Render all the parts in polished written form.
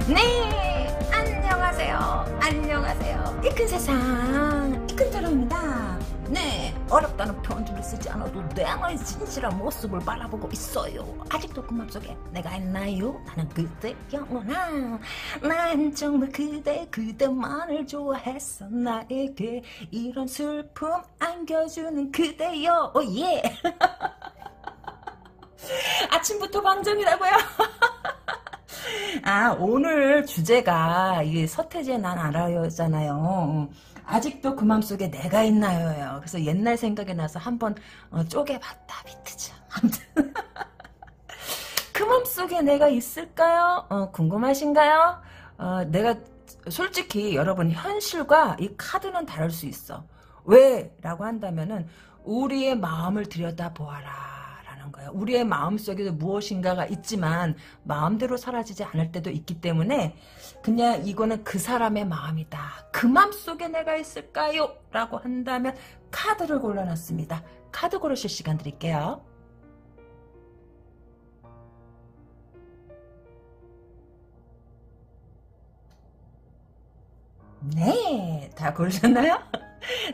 네, 안녕하세요. 안녕하세요. 이 큰 세상, 이 큰 타로입니다. 네, 어렵다는 편지를 쓰지 않아도 내의 진실한 모습을 바라보고 있어요. 아직도 그 맘속에 내가 있나요? 나는 그대 영원한, 난 정말 그대만을 좋아했어. 나에게 이런 슬픔 안겨주는 그대요. 오예. 아침부터 방정이라고요? 아, 오늘 주제가 이 서태지의 난 알아요잖아요. 아직도 그 맘속에 내가 있나요요. 그래서 옛날 생각이 나서 한번 쪼개봤다 비트죠. 아무튼 그 맘속에 내가 있을까요? 궁금하신가요? 내가 솔직히 여러분 현실과 이 카드는 다를 수 있어. 왜? 라고 한다면은 우리의 마음을 들여다보아라. 우리의 마음속에도 무엇인가가 있지만 마음대로 사라지지 않을 때도 있기 때문에 그냥 이거는 그 사람의 마음이다. 그 마음속에 내가 있을까요? 라고 한다면 카드를 골라놨습니다. 카드 고르실 시간 드릴게요. 네, 다 고르셨나요?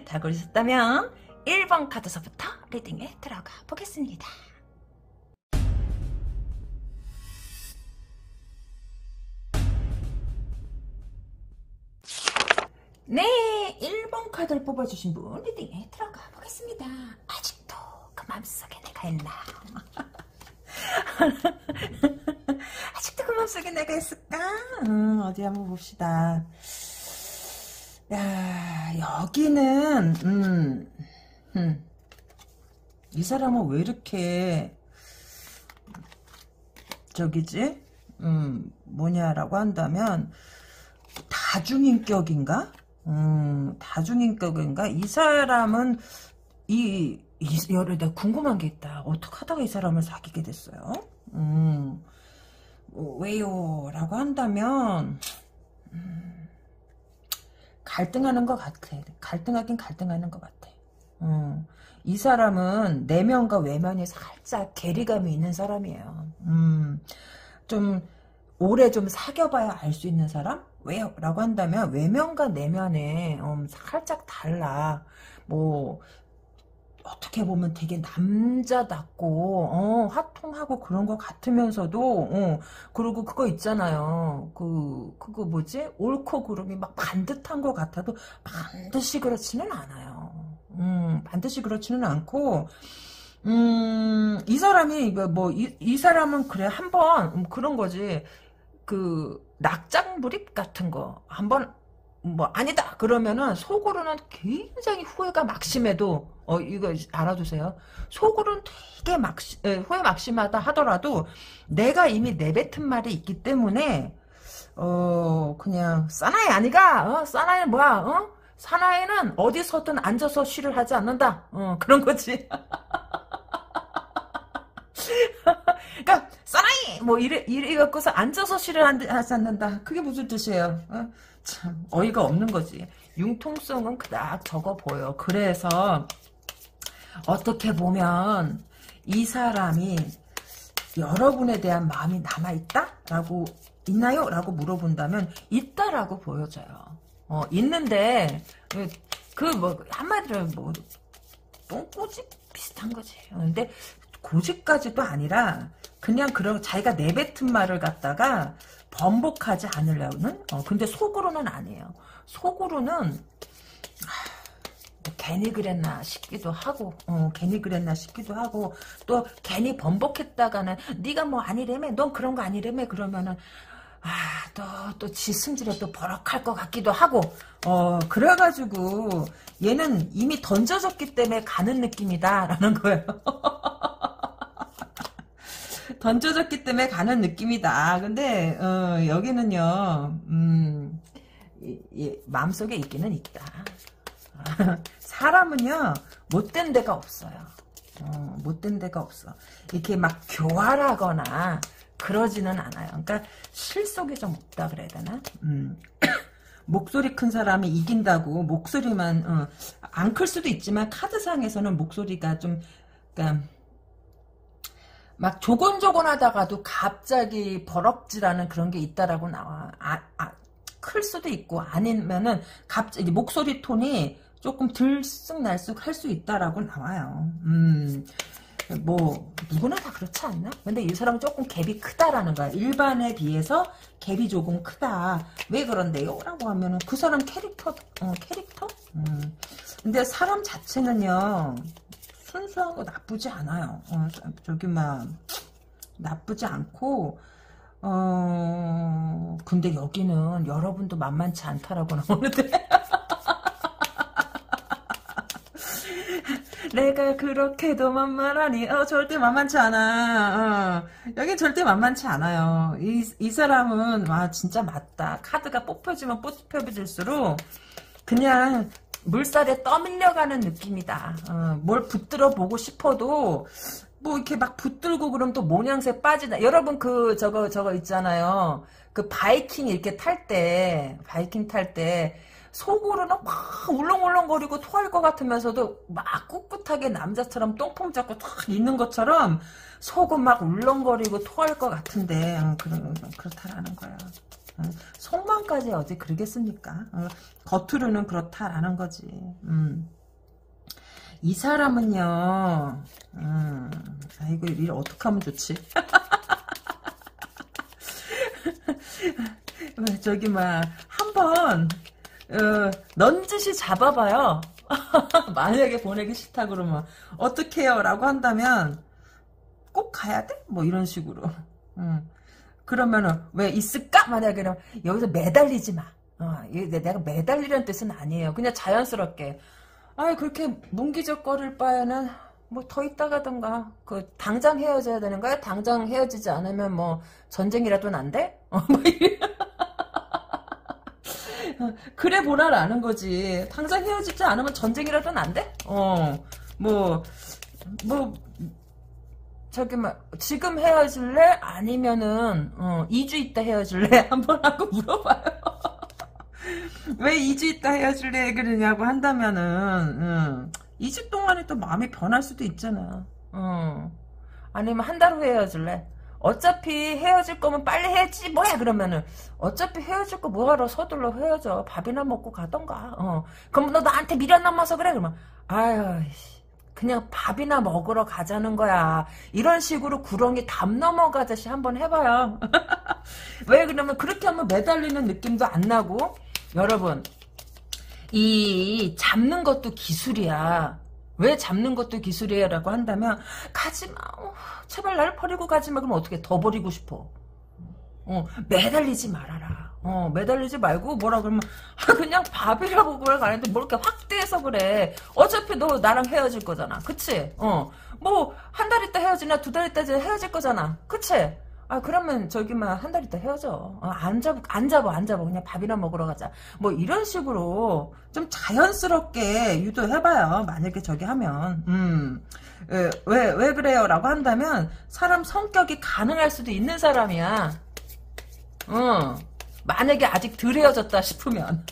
다 고르셨다면 1번 카드서부터 리딩에 들어가 보겠습니다. 네, 1번 카드를 뽑아주신 분 리딩에 들어가 보겠습니다. 아직도 그 맘속에 내가 있나? 아직도 그 맘속에 내가 있을까? 어디 한번 봅시다. 야, 여기는 이 사람은 왜 이렇게 저기지? 뭐냐라고 한다면 다중인격인가? 다중인격인가? 이 사람은 내가 궁금한 게 있다. 어떻게 하다가 이 사람을 사귀게 됐어요? 왜요? 라고 한다면 갈등하는 것 같아. 갈등하긴 갈등하는 것 같아. 이 사람은 내면과 외면이 살짝 괴리감이 있는 사람이에요. 좀 오래 좀 사귀어봐야 알 수 있는 사람? 왜요? 라고 한다면 외면과 내면에 살짝 달라. 뭐 어떻게 보면 되게 남자답고 화통하고 그런 것 같으면서도 그리고 그거 있잖아요. 그거 뭐지? 옳고 그름이 막 반듯한 것 같아도 반드시 그렇지는 않아요. 반드시 그렇지는 않고 이 사람이 이 사람은 그래 한번 그런 거지. 그 낙장불입 같은 거 한번 뭐 아니다 그러면은 속으로는 굉장히 후회가 막심해도 이거 알아두세요. 속으로는 되게 후회 막심하다 하더라도 내가 이미 내뱉은 말이 있기 때문에 그냥 사나이 아니가 사나이 뭐야 사나이는 어디서든 앉아서 쉬를 하지 않는다 그런 거지. 그러니까 사나이 뭐 이래 갖고서 앉아서 쉬를 하지 않는다. 그게 무슨 뜻이에요? 참 어이가 없는 거지. 융통성은 그닥 적어 보여. 그래서 어떻게 보면 이 사람이 여러분에 대한 마음이 남아있다? 라고 있나요? 라고 물어본다면 있다라고 보여져요. 있는데 뭐 한마디로 뭐 똥꼬집 비슷한 거지. 근데 고집까지도 아니라 그냥 그런 자기가 내뱉은 말을 갖다가 번복하지 않으려는 근데 속으로는 아니에요. 속으로는 괜히 그랬나 싶기도 하고 괜히 그랬나 싶기도 하고 또 괜히 번복했다가는 네가 뭐 아니래매 넌 그런 거 아니래매 그러면은 또 지 승질에 또 버럭할 것 같기도 하고 그래가지고 얘는 이미 던져졌기 때문에 가는 느낌이다 라는 거예요. 던져졌기 때문에 가는 느낌이다. 근데 여기는요 마음속에 있기는 있다. 사람은요 못된 데가 없어요. 못된 데가 없어. 이렇게 막 교활하거나 그러지는 않아요. 그러니까 실속이 좀 없다 그래야 되나? 목소리 큰 사람이 이긴다고 목소리만 안 클 수도 있지만 카드상에서는 목소리가 좀 그러니까 막 조곤조곤하다가도 갑자기 버럭지라는 그런 게 있다라고 나와. 클 수도 있고 아니면은 갑자기 목소리 톤이 조금 들쑥날쑥 할 수 있다라고 나와요. 뭐 누구나 다 그렇지 않나? 근데 이 사람은 조금 갭이 크다라는 거야. 일반에 비해서 갭이 조금 크다. 왜 그런데요? 라고 하면은 그 사람 캐릭터? 근데 사람 자체는요 순수한 거 나쁘지 않아요. 저기 막 나쁘지 않고 근데 여기는 여러분도 만만치 않다라고 나오는데 내가 그렇게도 만만하니 절대 만만치 않아. 여기 절대 만만치 않아요. 이 사람은 와 진짜 맞다. 카드가 뽑혀지면 뽑혀질수록 그냥 물살에 떠밀려가는 느낌이다. 뭘 붙들어 보고 싶어도 뭐 이렇게 막 붙들고 그럼 또 모양새 빠지다. 여러분 저거 있잖아요. 그 바이킹 이렇게 바이킹 탈 때 속으로는 막 울렁울렁거리고 토할 것 같으면서도 막 꿋꿋하게 남자처럼 똥폼 잡고 탁 있는 것처럼 속은 막 울렁거리고 토할 것 같은데 그렇다라는 거야. 속만까지 어디 그러겠습니까? 겉으로는 그렇다라는 거지. 이 사람은요, 이거 일 어떻게 하면 좋지? 저기 한번 넌지시 잡아봐요. 만약에 보내기 싫다 그러면 어떻게 해요? 라고 한다면 꼭 가야 돼? 뭐 이런 식으로. 그러면은 왜 있을까? 만약에 여기서 매달리지 마. 내가 매달리라는 뜻은 아니에요. 그냥 자연스럽게. 그렇게 뭉기적거릴 바에는 뭐 더 있다가든가 당장 헤어져야 되는 거야? 당장 헤어지지 않으면 뭐 전쟁이라도 난대? 그래 보라라는 거지. 당장 헤어지지 않으면 전쟁이라도 난대? 저기 지금 헤어질래? 아니면은 2주 있다 헤어질래? 한번 하고 물어봐요. 왜 2주 있다 헤어질래 그러냐고 한다면은 2주 동안에 또 마음이 변할 수도 있잖아. 아니면 한 달 후에 헤어질래? 어차피 헤어질 거면 빨리 헤어지지 뭐야 그러면은 어차피 헤어질 거 뭐하러 서둘러 헤어져. 밥이나 먹고 가던가. 그럼 너 나한테 미련 남아서 그래? 그러면 아유 그냥 밥이나 먹으러 가자는 거야. 이런 식으로 구렁이 담 넘어가듯이 한번 해봐요. 왜 그러면 그렇게 하면 매달리는 느낌도 안 나고. 여러분 이 잡는 것도 기술이야. 왜 잡는 것도 기술이야 라고 한다면 가지마. 제발 날 버리고 가지마. 그럼 어떻게 더 버리고 싶어. 매달리지 말아라. 매달리지 말고 뭐라 그러면 그냥 밥이라고 그래 가는데 뭘 이렇게 확대해서 그래. 어차피 너 나랑 헤어질 거잖아. 그치? 뭐 한 달 있다 헤어지나 2달 있다 헤어질 거잖아. 그치? 그러면 한 달 있다 헤어져. 안 잡아. 그냥 밥이나 먹으러 가자. 뭐 이런 식으로 좀 자연스럽게 유도해봐요. 만약에 저기 하면. 왜 그래요? 라고 한다면 사람 성격이 가능할 수도 있는 사람이야. 만약에 아직 덜 헤어졌다 싶으면.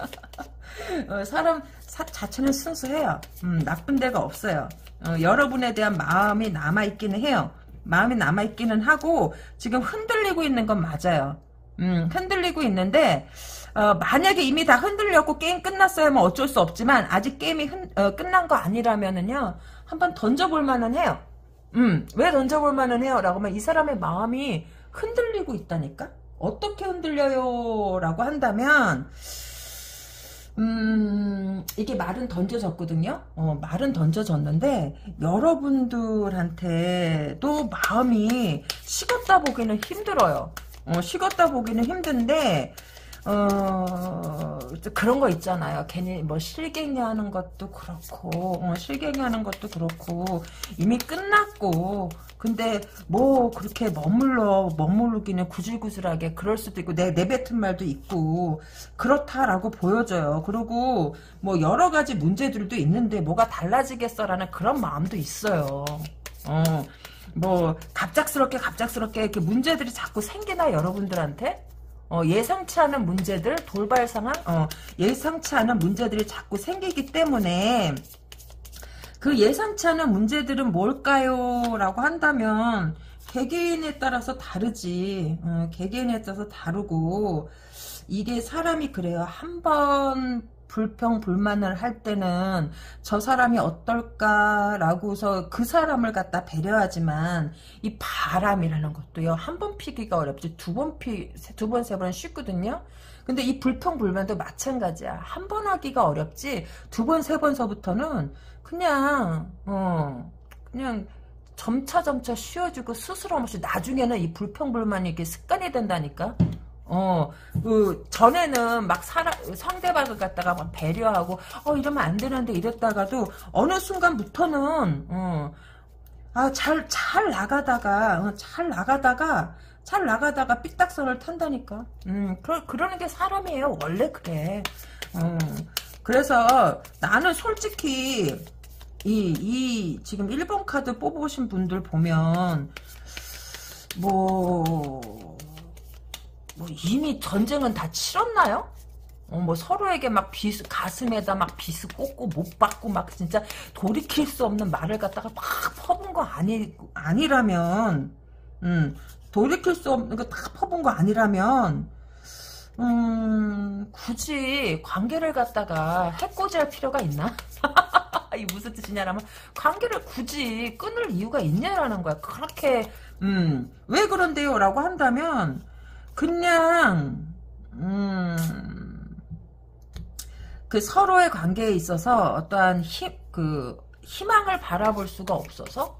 사람 자체는 순수해요. 나쁜 데가 없어요. 여러분에 대한 마음이 남아있기는 해요. 마음이 남아있기는 하고 지금 흔들리고 있는 건 맞아요. 흔들리고 있는데 만약에 이미 다 흔들렸고 게임 끝났어요 하면 어쩔 수 없지만 아직 게임이 끝난 거 아니라면은요 한번 던져볼 만은 해요. 왜 던져볼 만은 해요? 라고 하면 이 사람의 마음이 흔들리고 있다니까? 어떻게 흔들려요? 라고 한다면 이게 말은 던져졌거든요. 말은 던져졌는데 여러분들한테도 마음이 식었다 보기는 힘들어요. 식었다 보기는 힘든데 그런 거 있잖아요. 괜히 뭐 실갱이하는 것도 그렇고 이미 끝났고 근데 뭐 그렇게 머무르기는 구질구질하게 그럴 수도 있고 내뱉은 말도 있고 그렇다라고 보여져요. 그리고 뭐 여러 가지 문제들도 있는데 뭐가 달라지겠어라는 그런 마음도 있어요. 뭐 갑작스럽게 이렇게 문제들이 자꾸 생기나 여러분들한테? 예상치 않은 문제들, 돌발 상황, 예상치 않은 문제들이 자꾸 생기기 때문에 그 예상치 않은 문제들은 뭘까요? 라고 한다면 개개인에 따라서 다르지. 개개인에 따라서 다르고 이게 사람이 그래요. 한 번 불평 불만을 할 때는 저 사람이 어떨까라고서 그 사람을 갖다 배려하지만 이 바람이라는 것도요. 한 번 피기가 어렵지 두 번 세 번은 쉽거든요. 근데 이 불평 불만도 마찬가지야. 한 번 하기가 어렵지 두 번 세 번서부터는 그냥 점차 쉬워지고 스스럼 없이 나중에는 이 불평불만이 이게 습관이 된다니까. 전에는 막 상대방을 갖다가 막 배려하고, 이러면 안 되는데 이랬다가도, 어느 순간부터는, 잘 나가다가 삐딱선을 탄다니까. 그러는 게 사람이에요. 원래 그래. 그래서 나는 솔직히, 지금 1번 카드 뽑으신 분들 보면, 이미 전쟁은 다 치렀나요? 서로에게 막 가슴에다 막 비스 꽂고 못 받고 막 진짜 돌이킬 수 없는 말을 갖다가 막 퍼본 거 아니라면, 돌이킬 수 없는 거 다 퍼본 거 아니라면, 굳이 관계를 갖다가 해코지할 필요가 있나? 이 무슨 뜻이냐라면 관계를 굳이 끊을 이유가 있냐라는 거야. 그렇게 왜 그런데요? 라고 한다면 그냥 그 서로의 관계에 있어서 어떠한 희망을 바라볼 수가 없어서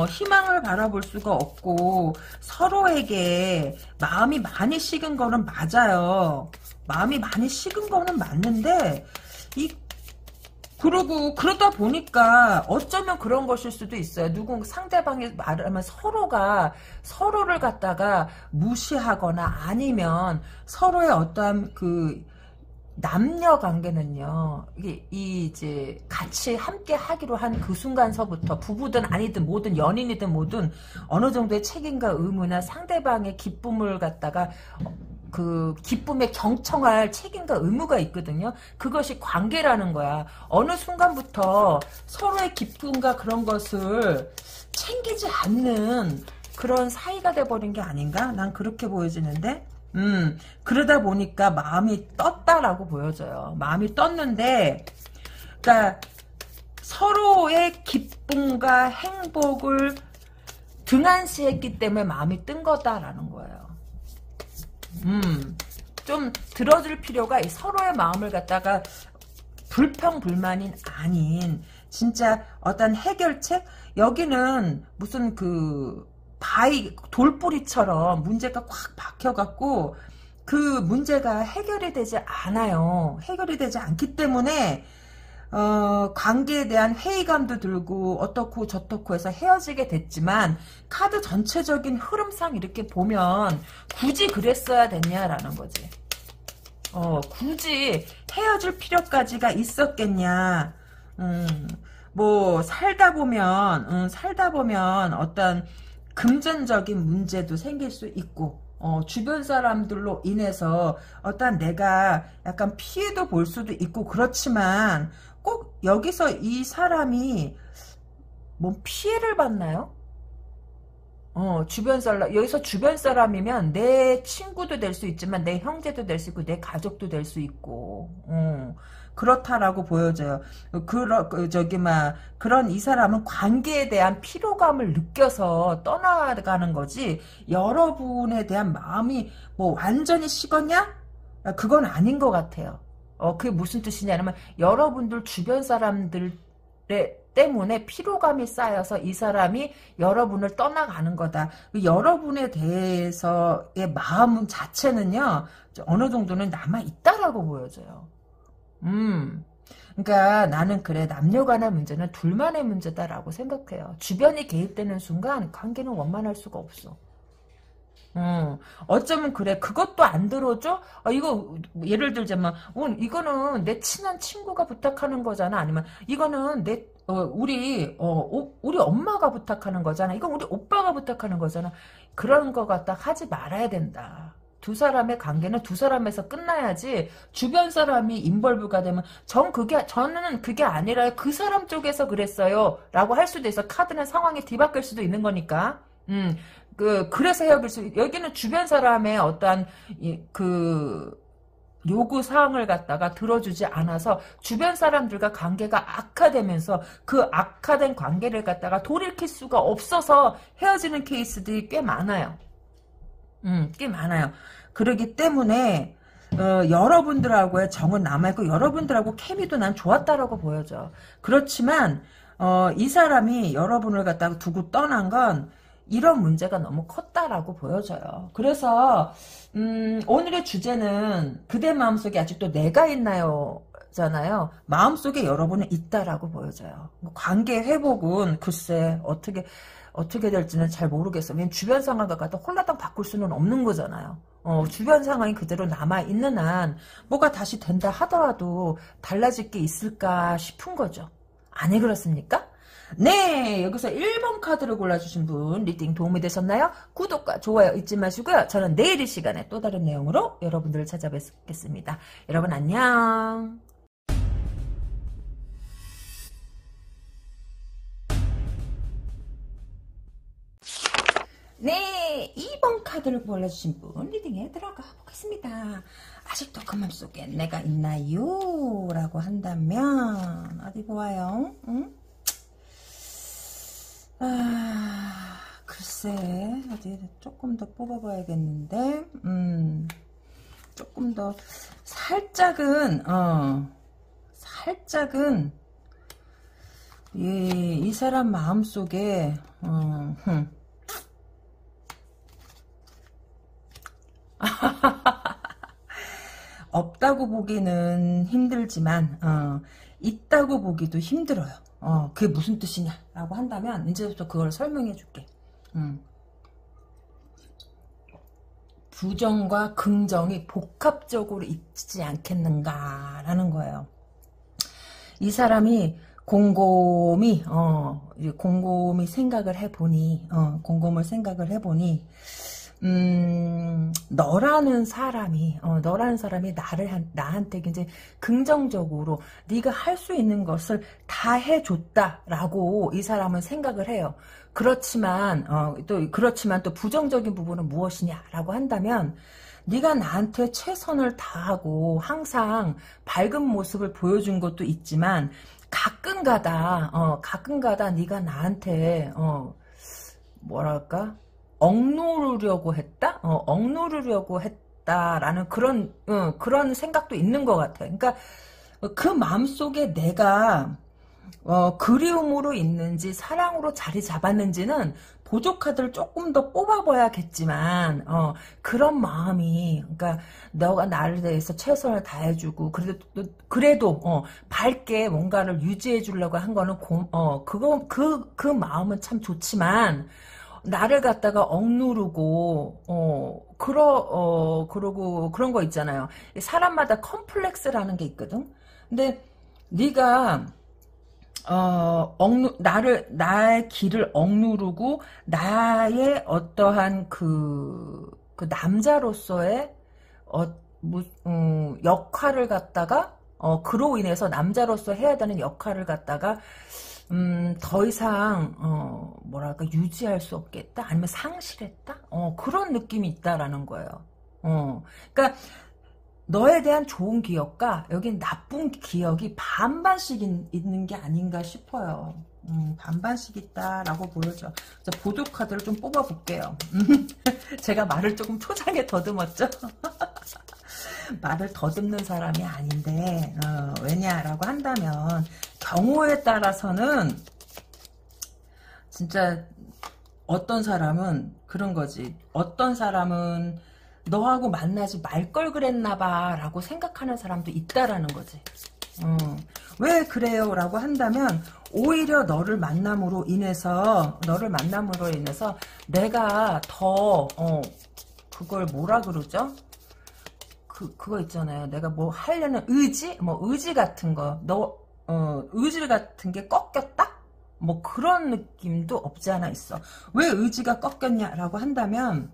희망을 바라볼 수가 없고 서로에게 마음이 많이 식은 거는 맞아요. 마음이 많이 식은 거는 맞는데 그러다 보니까 어쩌면 그런 것일 수도 있어요. 상대방이 말하면 서로를 갖다가 무시하거나 아니면 서로의 어떠한 남녀 관계는요, 이제 같이 함께 하기로 한 그 순간서부터 부부든 아니든 뭐든 연인이든 뭐든 어느 정도의 책임과 의무나 상대방의 기쁨을 갖다가 그 기쁨에 경청할 책임과 의무가 있거든요. 그것이 관계라는 거야. 어느 순간부터 서로의 기쁨과 그런 것을 챙기지 않는 그런 사이가 돼버린 게 아닌가? 난 그렇게 보여지는데 그러다 보니까 마음이 떴다라고 보여져요. 마음이 떴는데 그러니까 서로의 기쁨과 행복을 등한시했기 때문에 마음이 뜬 거다라는 거예요. 좀 들어줄 필요가 서로의 마음을 갖다가 불평불만인 아닌 진짜 어떤 해결책? 여기는 무슨 돌뿌리처럼 문제가 꽉 박혀갖고 그 문제가 해결이 되지 않아요. 해결이 되지 않기 때문에 관계에 대한 회의감도 들고 어떻고 저떻고 해서 헤어지게 됐지만 카드 전체적인 흐름상 이렇게 보면 굳이 그랬어야 됐냐라는 거지. 굳이 헤어질 필요까지가 있었겠냐. 살다 보면 어떤 금전적인 문제도 생길 수 있고 주변 사람들로 인해서 어떤 내가 약간 피해도 볼 수도 있고 그렇지만 꼭 여기서 이 사람이 피해를 받나요? 여기서 주변 사람이면 내 친구도 될 수 있지만 내 형제도 될 수 있고 내 가족도 될 수 있고 그렇다라고 보여져요. 그런 이 사람은 관계에 대한 피로감을 느껴서 떠나가는 거지 여러분에 대한 마음이 완전히 식었냐? 그건 아닌 것 같아요. 그게 무슨 뜻이냐면 여러분들 주변 사람들 때문에 피로감이 쌓여서 이 사람이 여러분을 떠나가는 거다. 여러분에 대해서의 마음 자체는요 어느 정도는 남아있다라고 보여져요. 그러니까 나는 그래 남녀간의 문제는 둘만의 문제다라고 생각해요. 주변이 개입되는 순간 관계는 원만할 수가 없어. 어쩌면 그래 그것도 안 들어줘? 이거 예를 들자면 이거는 내 친한 친구가 부탁하는 거잖아. 아니면 이거는 우리 엄마가 부탁하는 거잖아. 이건 우리 오빠가 부탁하는 거잖아. 그런 거 갖다 하지 말아야 된다. 두 사람의 관계는 두 사람에서 끝나야지 주변 사람이 인벌브가 되면 저는 그게 아니라 그 사람 쪽에서 그랬어요 라고 할 수도 있어. 카드는 상황이 뒤바뀔 수도 있는 거니까. 그래서 헤어질 수, 여기는 주변 사람의 어떠한, 요구 사항을 갖다가 들어주지 않아서 주변 사람들과 관계가 악화되면서 그 악화된 관계를 갖다가 돌이킬 수가 없어서 헤어지는 케이스들이 꽤 많아요. 꽤 많아요. 그러기 때문에 여러분들하고의 정은 남아있고 여러분들하고 케미도 난 좋았다라고 보여져. 그렇지만 이 사람이 여러분을 갖다가 두고 떠난 건 이런 문제가 너무 컸다라고 보여져요. 그래서 오늘의 주제는 그대 마음속에 아직도 내가 있나요? 잖아요. 마음속에 여러분은 있다라고 보여져요. 관계 회복은 글쎄 어떻게 될지는 잘 모르겠어요. 왜냐면 주변 상황과 갖다 홀라당 바꿀 수는 없는 거잖아요. 주변 상황이 그대로 남아있는 한 뭐가 다시 된다 하더라도 달라질 게 있을까 싶은 거죠. 아니 그렇습니까? 네, 여기서 1번 카드를 골라주신 분 리딩 도움이 되셨나요? 구독과 좋아요 잊지 마시고요. 저는 내일 이 시간에 또 다른 내용으로 여러분들을 찾아뵙겠습니다. 여러분 안녕. 네, 2번 카드를 골라주신 분 리딩에 들어가 보겠습니다. 아직도 그 맘속에 내가 있나요? 라고 한다면 어디 보아요? 응? 글쎄 어디 조금 더 뽑아봐야겠는데 조금 더 살짝은 이 사람 마음속에 없다고 보기는 힘들지만 있다고 보기도 힘들어요. 그게 무슨 뜻이냐라고 한다면 이제부터 그걸 설명해 줄게. 부정과 긍정이 복합적으로 있지 않겠는가라는 거예요. 이 사람이 곰곰이 생각을 해보니 너라는 사람이 나한테 굉장히 긍정적으로 네가 할 수 있는 것을 다 해줬다라고 이 사람은 생각을 해요. 그렇지만 또 부정적인 부분은 무엇이냐라고 한다면 네가 나한테 최선을 다하고 항상 밝은 모습을 보여준 것도 있지만 가끔가다 네가 나한테 뭐랄까 억누르려고 했다라는 그런 생각도 있는 것 같아요. 그러니까 그 마음속에 내가 그리움으로 있는지 사랑으로 자리 잡았는지는 보조 카드를 조금 더 뽑아봐야겠지만 그런 마음이 그러니까 너가 나를 대해서 최선을 다해주고 그래도 밝게 뭔가를 유지해 주려고 한 거는 그 마음은 참 좋지만 나를 갖다가 억누르고 그러고 그런 거 있잖아요. 사람마다 컴플렉스라는 게 있거든. 근데 네가 나의 길을 억누르고 나의 어떠한 그 남자로서의 역할을 갖다가 그로 인해서 남자로서 해야 되는 역할을 갖다가 더 이상 뭐랄까 유지할 수 없겠다 아니면 상실했다 그런 느낌이 있다라는 거예요. 그러니까 너에 대한 좋은 기억과 여긴 나쁜 기억이 반반씩 있는 게 아닌가 싶어요. 반반씩 있다라고 보여져. 보조 카드를 좀 뽑아볼게요. 제가 말을 조금 초장에 더듬었죠. 말을 더듬는 사람이 아닌데 왜냐라고 한다면 경우에 따라서는 진짜 어떤 사람은 그런 거지. 어떤 사람은 너하고 만나지 말 걸 그랬나봐 라고 생각하는 사람도 있다라는 거지. 왜 그래요? 라고 한다면 오히려 너를 만남으로 인해서 내가 더 그걸 뭐라 그러죠? 그거 있잖아요. 내가 뭐 하려는 의지? 의지 같은 거. 의지 같은 게 꺾였다? 그런 느낌도 없지 않아 있어. 왜 의지가 꺾였냐라고 한다면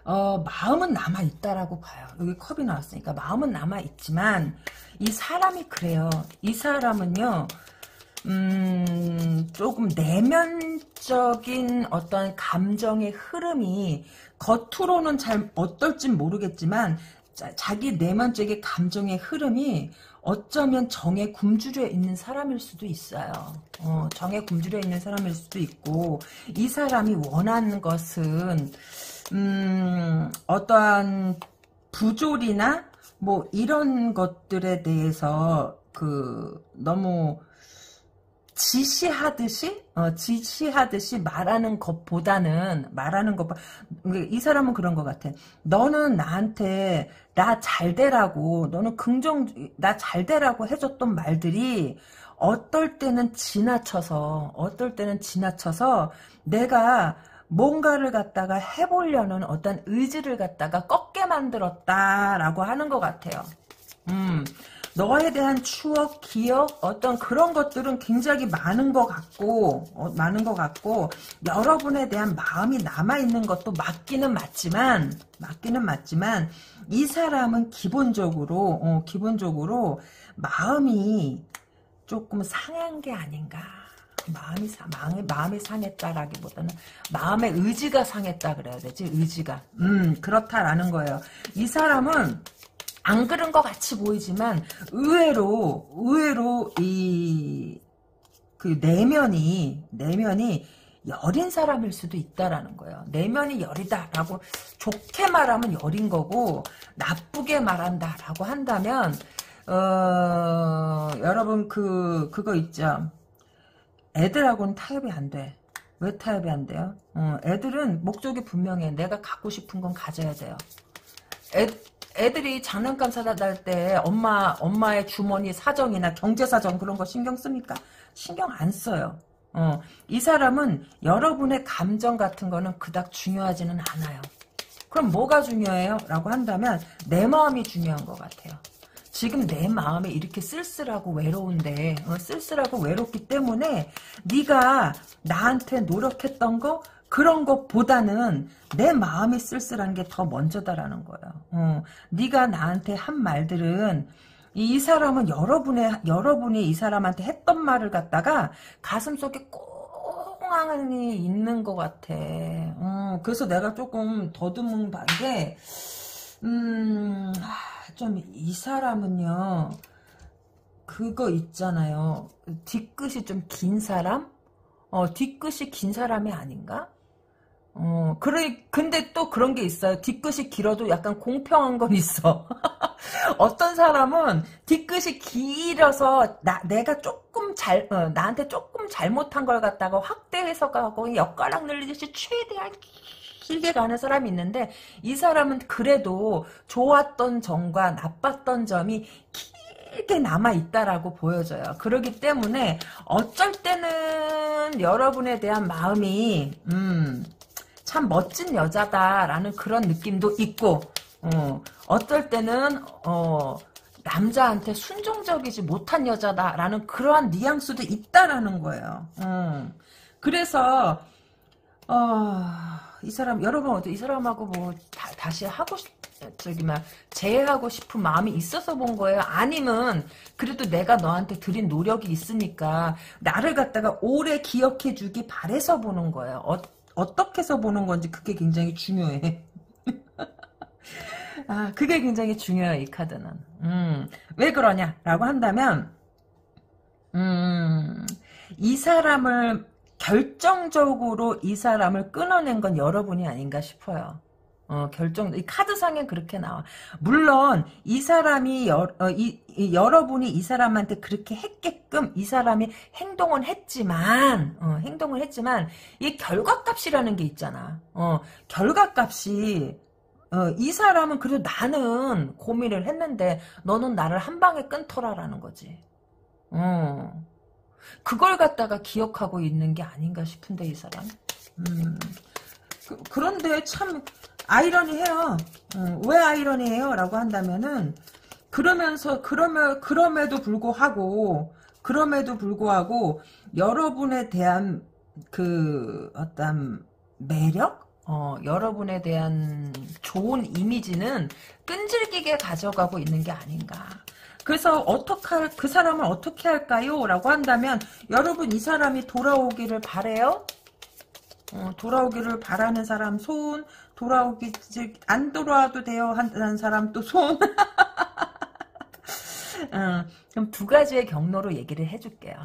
마음은 남아있다라고 봐요. 여기 컵이 나왔으니까 마음은 남아있지만 이 사람이 그래요. 이 사람은요 조금 내면적인 어떤 감정의 흐름이 겉으로는 잘 어떨진 모르겠지만 자기 내면적인 감정의 흐름이 어쩌면 정에 굶주려 있는 사람일 수도 있어요. 정에 굶주려 있는 사람일 수도 있고 이 사람이 원하는 것은 어떠한 부조리나 뭐 이런 것들에 대해서 너무 지시하듯이 말하는 것보다는 이 사람은 그런 것 같아. 너는 나한테 나 잘되라고 너는 나 잘되라고 해줬던 말들이 어떨 때는 지나쳐서 내가 뭔가를 갖다가 해보려는 어떤 의지를 갖다가 꺾게 만들었다라고 하는 것 같아요. 너에 대한 추억, 기억, 어떤 그런 것들은 굉장히 많은 것 같고, 여러분에 대한 마음이 남아있는 것도 맞기는 맞지만, 이 사람은 기본적으로 마음이 조금 상한 게 아닌가. 마음이 상했다라기보다는 마음의 의지가 상했다 그래야 되지, 의지가. 그렇다라는 거예요. 이 사람은 안 그런 것 같이 보이지만 의외로 내면이 여린 사람일 수도 있다라는 거예요. 내면이 여리다라고 좋게 말하면 여린 거고 나쁘게 말한다라고 한다면 여러분 그거 있죠. 애들하고는 타협이 안 돼. 왜 타협이 안 돼요? 애들은 목적이 분명해. 내가 갖고 싶은 건 가져야 돼요. 애들이 장난감 사다 달 때 엄마의 주머니 사정이나 경제 사정 그런 거 신경 씁니까? 신경 안 써요. 이 사람은 여러분의 감정 같은 거는 그닥 중요하지는 않아요. 그럼 뭐가 중요해요? 라고 한다면 내 마음이 중요한 것 같아요. 지금 내 마음에 이렇게 쓸쓸하고 외로운데 쓸쓸하고 외롭기 때문에 네가 나한테 노력했던 거 그런 것보다는 내 마음이 쓸쓸한 게 더 먼저다라는 거예요. 네가 나한테 한 말들은 이 사람은 여러분이 이 사람한테 했던 말을 갖다가 가슴속에 꽁안이 있는 것 같아. 그래서 내가 조금 더듬은 반게 좀 이 사람은요 그거 있잖아요. 뒤끝이 좀 긴 사람? 뒤끝이 긴 사람이 아닌가? 근데 또 그런 게 있어요. 뒤끝이 길어도 약간 공평한 건 있어. 어떤 사람은 뒤끝이 길어서 내가 조금 나한테 조금 잘못한 걸 갖다가 확대 해석하고 엿가락 늘리듯이 최대한 길게 가는 사람이 있는데 이 사람은 그래도 좋았던 점과 나빴던 점이 길게 남아있다라고 보여져요. 그렇기 때문에 어쩔 때는 여러분에 대한 마음이 참 멋진 여자다라는 그런 느낌도 있고 어떨 때는 남자한테 순종적이지 못한 여자다라는 그러한 뉘앙스도 있다라는 거예요. 그래서 이 사람 여러분 어때? 이 사람하고 뭐 다시 재회하고 싶은 마음이 있어서 본 거예요? 아니면 그래도 내가 너한테 드린 노력이 있으니까 나를 갖다가 오래 기억해 주기 바래서 보는 거예요. 어떻게 해서 보는 건지 그게 굉장히 중요해. 그게 굉장히 중요해요, 이 카드는. 왜 그러냐라고 한다면 이 사람을 결정적으로 이 사람을 끊어낸 건 여러분이 아닌가 싶어요. 이 카드상에 그렇게 나와. 물론 이 사람이 여러분이 이 사람한테 그렇게 했게끔 이 사람이 행동은 했지만 이 결과값이라는 게 있잖아. 결과값이 이 사람은 그래도 나는 고민을 했는데 너는 나를 한 방에 끊더라라는 거지. 그걸 갖다가 기억하고 있는 게 아닌가 싶은데 이 사람. 그런데 참 아이러니해요. 왜 아이러니해요? 라고 한다면은 그럼에도 불구하고 여러분에 대한 그 어떤 매력? 여러분에 대한 좋은 이미지는 끈질기게 가져가고 있는 게 아닌가. 그래서 그 사람을 어떻게 할까요? 라고 한다면 여러분 이 사람이 돌아오기를 바래요? 돌아오기를 바라는 사람 손, 안 돌아와도 돼요 하는 사람 또 손. 그럼 두 가지의 경로로 얘기를 해줄게요.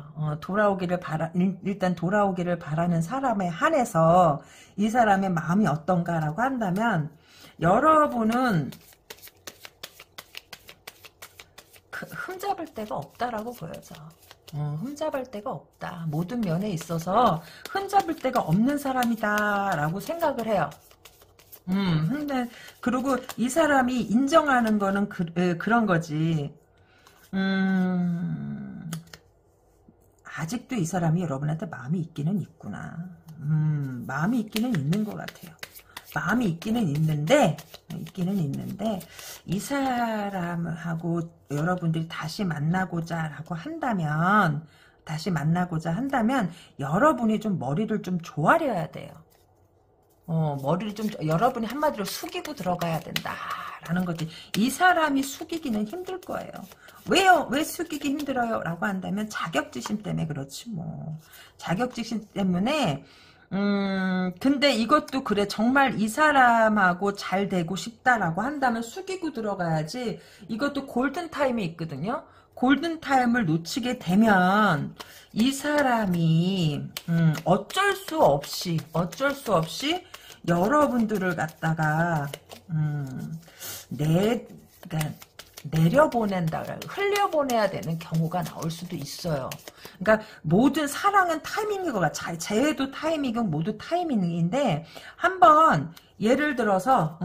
일단 돌아오기를 바라는 사람에 한해서 이 사람의 마음이 어떤가라고 한다면, 여러분은 흠잡을 데가 없다라고 보여져. 흠잡을 데가 없다. 모든 면에 있어서 흠잡을 데가 없는 사람이다라고 생각을 해요. 근데, 그리고 이 사람이 인정하는 거는 그런 거지. 아직도 이 사람이 여러분한테 마음이 있기는 있구나. 마음이 있기는 있는 것 같아요. 마음이 있기는 있는데, 이 사람하고 여러분들이 다시 만나고자 한다면, 여러분이 좀 머리를 좀 조아려야 돼요. 여러분이 한마디로 숙이고 들어가야 된다라는 거지. 이 사람이 숙이기는 힘들 거예요. 왜요? 왜 숙이기 힘들어요? 라고 한다면 자격지심 때문에 그렇지 뭐. 자격지심 때문에 근데 이것도 그래. 정말 이 사람하고 잘 되고 싶다라고 한다면 숙이고 들어가야지. 이것도 골든타임이 있거든요. 골든타임을 놓치게 되면 이 사람이 어쩔 수 없이 여러분들을 갖다가 그러니까 흘려보내야 되는 경우가 나올 수도 있어요. 그러니까 모든 사랑은 타이밍인 것 같아. 재회도 타이밍이고 모두 타이밍인데, 한번 예를 들어서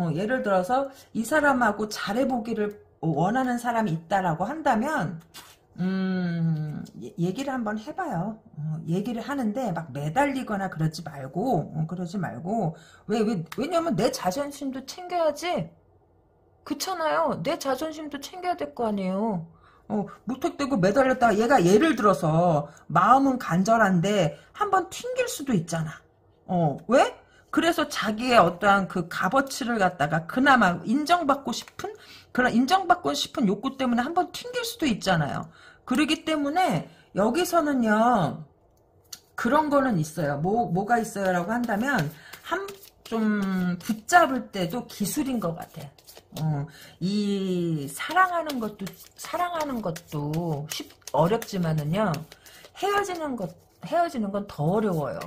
이 사람하고 잘해보기를 원하는 사람이 있다라고 한다면 얘기를 한번 해봐요. 얘기를 하는데 막 매달리거나 그러지 말고 왜냐면 내 자존심도 챙겨야지. 그렇잖아요. 내 자존심도 챙겨야 될 거 아니에요. 무턱대고 매달렸다가 얘가 예를 들어서 마음은 간절한데 한번 튕길 수도 있잖아. 왜? 그래서 자기의 어떠한 그 값어치를 갖다가 그나마 인정받고 싶은 욕구 때문에 한번 튕길 수도 있잖아요. 그러기 때문에 여기서는요, 그런 거는 있어요. 뭐가 있어요라고 한다면 좀 붙잡을 때도 기술인 것 같아. 이 사랑하는 것도 어렵지만은요, 헤어지는 건 더 어려워요.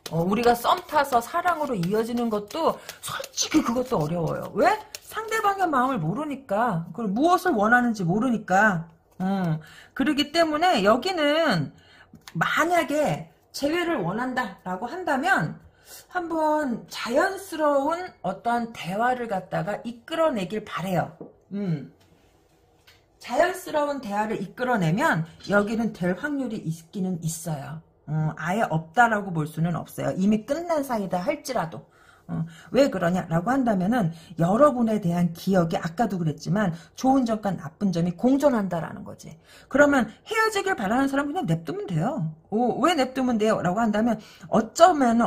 우리가 썸 타서 사랑으로 이어지는 것도 솔직히 그것도 어려워요. 왜? 상대방의 마음을 모르니까. 그걸 무엇을 원하는지 모르니까. 그러기 때문에 여기는 만약에 재회를 원한다라고 한다면 한번 자연스러운 어떠한 대화를 갖다가 이끌어내길 바래요. 자연스러운 대화를 이끌어내면 여기는 될 확률이 있기는 있어요. 아예 없다라고 볼 수는 없어요. 이미 끝난 사이다 할지라도. 왜 그러냐라고 한다면은 여러분에 대한 기억이 아까도 그랬지만 좋은 점과 나쁜 점이 공존한다라는 거지. 그러면 헤어지길 바라는 사람은 그냥 냅두면 돼요. 왜 냅두면 돼요? 라고 한다면 어쩌면은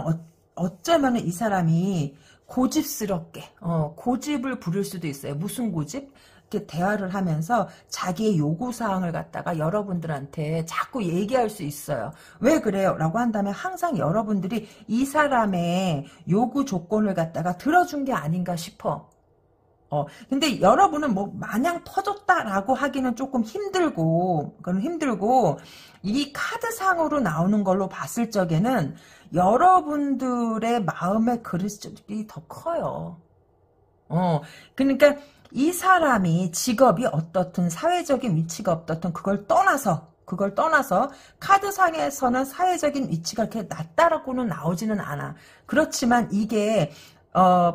이 사람이 고집스럽게 고집을 부릴 수도 있어요. 무슨 고집? 이렇게 대화를 하면서 자기의 요구사항을 갖다가 여러분들한테 자꾸 얘기할 수 있어요. 왜 그래요? 라고 한다면 항상 여러분들이 이 사람의 요구 조건을 갖다가 들어준 게 아닌가 싶어. 근데 여러분은 뭐 마냥 터졌다라고 하기는 조금 힘들고, 이 카드상으로 나오는 걸로 봤을 적에는 여러분들의 마음의 그릇이 더 커요. 그러니까 이 사람이 직업이 어떻든 사회적인 위치가 어떻든 그걸 떠나서 카드상에서는 사회적인 위치가 그렇게 낮다라고는 나오지는 않아. 그렇지만 이게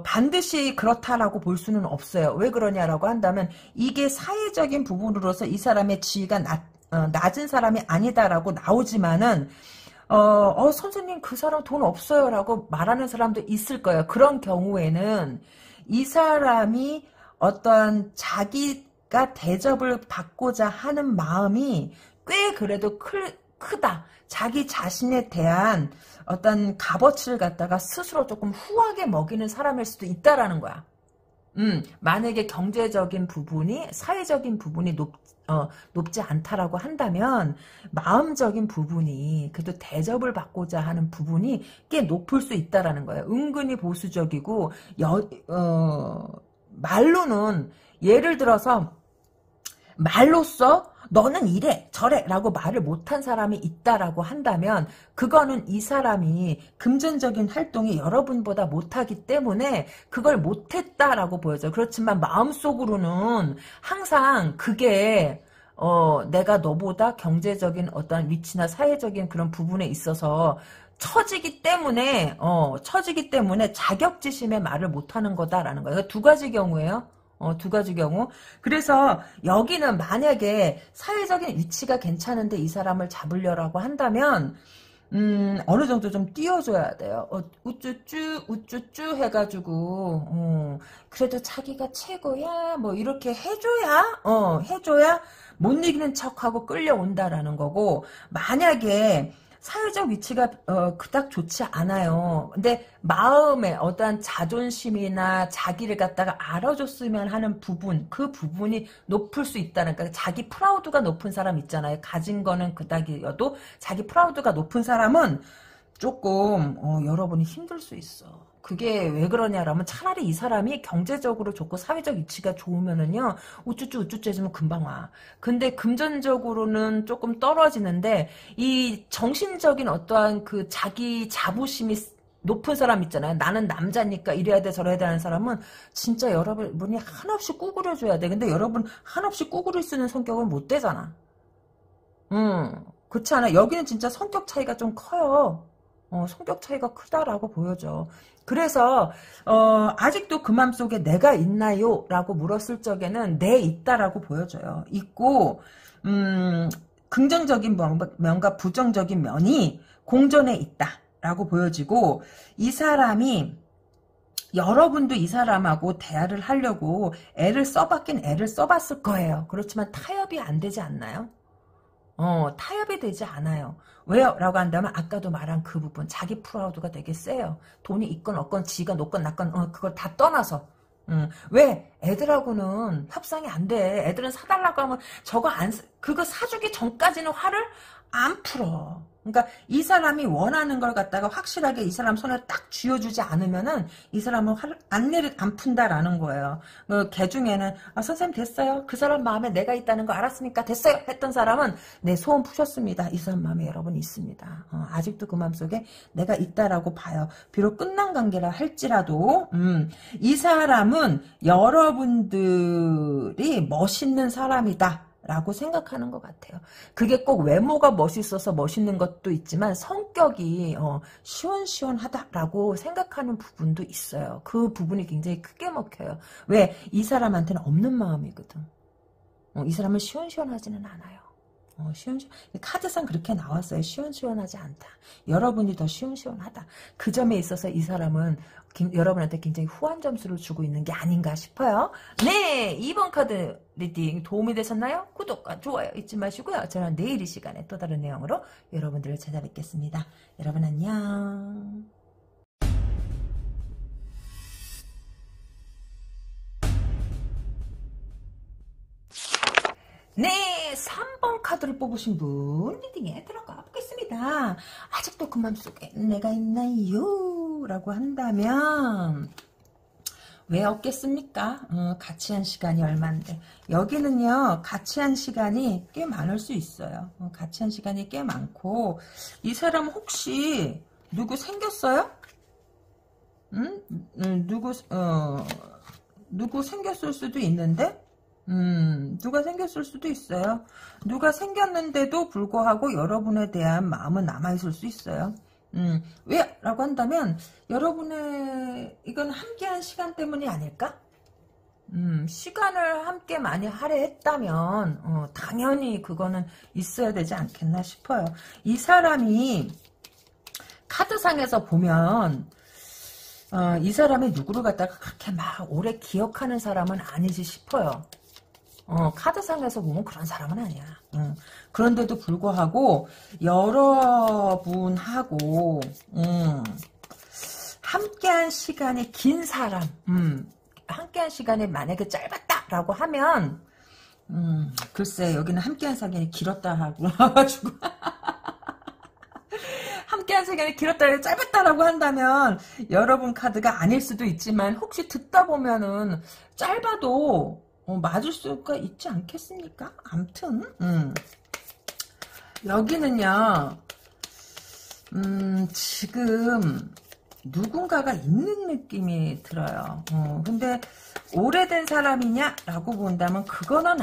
반드시 그렇다라고 볼 수는 없어요. 왜 그러냐라고 한다면 이게 사회적인 부분으로서 이 사람의 지위가 낮은 사람이 아니다라고 나오지만은 선생님 그 사람 돈 없어요 라고 말하는 사람도 있을 거예요. 그런 경우에는 이 사람이 어떠한 자기가 대접을 받고자 하는 마음이 꽤 그래도 크다. 자기 자신에 대한 어떤 값어치를 갖다가 스스로 조금 후하게 먹이는 사람일 수도 있다라는 거야. 만약에 경제적인 부분이, 사회적인 부분이 높지 않다라고 한다면, 마음적인 부분이, 그래도 대접을 받고자 하는 부분이 꽤 높을 수 있다라는 거예요. 은근히 보수적이고, 말로는, 예를 들어서, 말로써 너는 이래 저래 라고 말을 못한 사람이 있다라고 한다면 그거는 이 사람이 금전적인 활동이 여러분보다 못하기 때문에 그걸 못했다라고 보여져요. 그렇지만 마음속으로는 항상 그게 내가 너보다 경제적인 어떤 위치나 사회적인 그런 부분에 있어서 처지기 때문에 자격지심의 말을 못하는 거다라는 거예요. 두 가지 경우예요. 두 가지 경우. 그래서 여기는 만약에 사회적인 위치가 괜찮은데 이 사람을 잡으려고 한다면 어느 정도 좀 띄워줘야 돼요. 우쭈쭈 해가지고 그래도 자기가 최고야 뭐 이렇게 해줘야 못 이기는 척하고 끌려온다라는 거고, 만약에 사회적 위치가 그닥 좋지 않아요. 근데 마음에 어떠한 자존심이나 자기를 갖다가 알아줬으면 하는 부분, 그 부분이 높을 수 있다는, 그러니까 자기 프라우드가 높은 사람 있잖아요. 가진 거는 그닥이어도 자기 프라우드가 높은 사람은 조금 여러분이 힘들 수 있어. 그게 왜 그러냐라면 차라리 이 사람이 경제적으로 좋고 사회적 위치가 좋으면은요 우쭈쭈 해주면 금방 와. 근데 금전적으로는 조금 떨어지는데 이 정신적인 어떠한 그 자기 자부심이 높은 사람 있잖아요. 나는 남자니까 이래야 돼 저래야 돼 하는 사람은 진짜 여러분이 한없이 꾸구려줘야 돼. 근데 여러분 한없이 꾸구릴 수 있는 성격은 못 되잖아. 그렇지 않아? 여기는 진짜 성격 차이가 좀 커요. 성격 차이가 크다라고 보여져. 그래서 아직도 그 맘속에 내가 있나요? 라고 물었을 적에는 네 있다라고 보여져요. 있고 긍정적인 면과 부정적인 면이 공존해 있다라고 보여지고, 이 사람이 여러분도 이 사람하고 대화를 하려고 애를 써봤을 거예요. 그렇지만 타협이 안 되지 않나요? 타협이 되지 않아요. 왜요? 라고 한다면 아까도 말한 그 부분, 자기 프라우드가 되게 세요. 돈이 있건 없건 지가 높건 낮건 그걸 다 떠나서. 왜? 애들하고는 협상이 안 돼. 애들은 사달라고 하면 그거 사주기 전까지는 화를 안 풀어. 그러니까 이 사람이 원하는 걸 갖다가 확실하게 이 사람 손에 딱 쥐어주지 않으면은 이 사람은 화를 안 푼다라는 거예요. 걔 중에는 선생님 됐어요. 그 사람 마음에 내가 있다는 거 알았으니까 됐어요. 했던 사람은 네 소원 푸셨습니다. 이 사람 마음에 여러분 있습니다. 아직도 그 마음속에 내가 있다라고 봐요. 비록 끝난 관계라 할지라도 이 사람은 여러분들이 멋있는 사람이다 라고 생각하는 것 같아요. 그게 꼭 외모가 멋있어서 멋있는 것도 있지만 성격이 시원시원하다라고 생각하는 부분도 있어요. 그 부분이 굉장히 크게 먹혀요. 왜? 이 사람한테는 없는 마음이거든. 이 사람은 시원시원하지는 않아요. 카드상 그렇게 나왔어요. 시원시원하지 않다. 여러분이 더 시원시원하다. 그 점에 있어서 이 사람은 여러분한테 굉장히 후한 점수를 주고 있는 게 아닌가 싶어요. 네, 2번 카드 리딩 도움이 되셨나요? 구독과 좋아요 잊지 마시고요. 저는 내일 이 시간에 또 다른 내용으로 여러분들을 찾아뵙겠습니다. 여러분 안녕. 네, 3번 카드를 뽑으신 분 리딩에 들어가 보겠습니다. 아직도 그 맘속에 내가 있나요? 라고 한다면 왜 없겠습니까? 같이 한 시간이 얼만데. 여기는요, 같이 한 시간이 꽤 많을 수 있어요. 같이 한 시간이 꽤 많고, 이 사람 혹시 누구 생겼어요? 누구 생겼을 수도 있는데? 누가 생겼을 수도 있어요. 누가 생겼는데도 불구하고 여러분에 대한 마음은 남아있을 수 있어요. 왜? 라고 한다면 여러분의 이건 함께한 시간 때문이 아닐까? 시간을 함께 많이 할애했다면 당연히 그거는 있어야 되지 않겠나 싶어요. 이 사람이 카드상에서 보면 이 사람이 누구를 갖다가 그렇게 막 오래 기억하는 사람은 아니지 싶어요. 카드상에서 보면 그런 사람은 아니야. 그런데도 불구하고 여러분하고 함께한 시간이 긴 사람, 함께한 시간이 만약에 짧았다라고 하면 글쎄 여기는 함께한 시간이 길었다 하고 가지고 함께한 시간이 길었다 짧았다라고 한다면 여러분 카드가 아닐 수도 있지만 혹시 듣다 보면은 짧아도 맞을 수가 있지 않겠습니까? 암튼 여기는요 지금 누군가가 있는 느낌이 들어요. 근데 오래된 사람이냐라고 본다면 그거는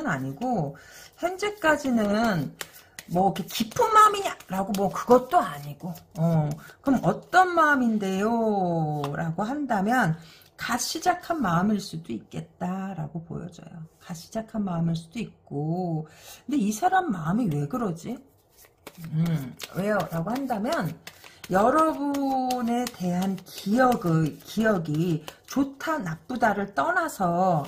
아니고 현재까지는 뭐 이렇게 깊은 마음이냐라고 뭐 그것도 아니고 그럼 어떤 마음인데요? 라고 한다면 갓 시작한 마음일 수도 있겠다라고 보여져요. 갓 시작한 마음일 수도 있고 근데 이 사람 마음이 왜 그러지? 왜요? 라고 한다면 여러분에 대한 기억이 좋다 나쁘다를 떠나서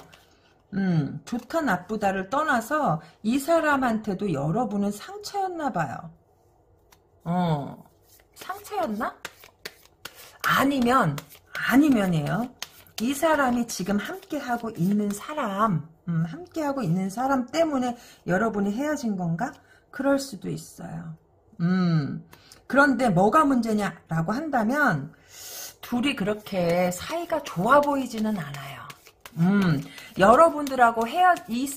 이 사람한테도 여러분은 상처였나 봐요. 상처였나? 아니면이에요. 이 사람이 지금 함께하고 있는 사람 때문에 여러분이 헤어진 건가? 그럴 수도 있어요. 그런데 뭐가 문제냐라고 한다면 둘이 그렇게 사이가 좋아 보이지는 않아요. 여러분들하고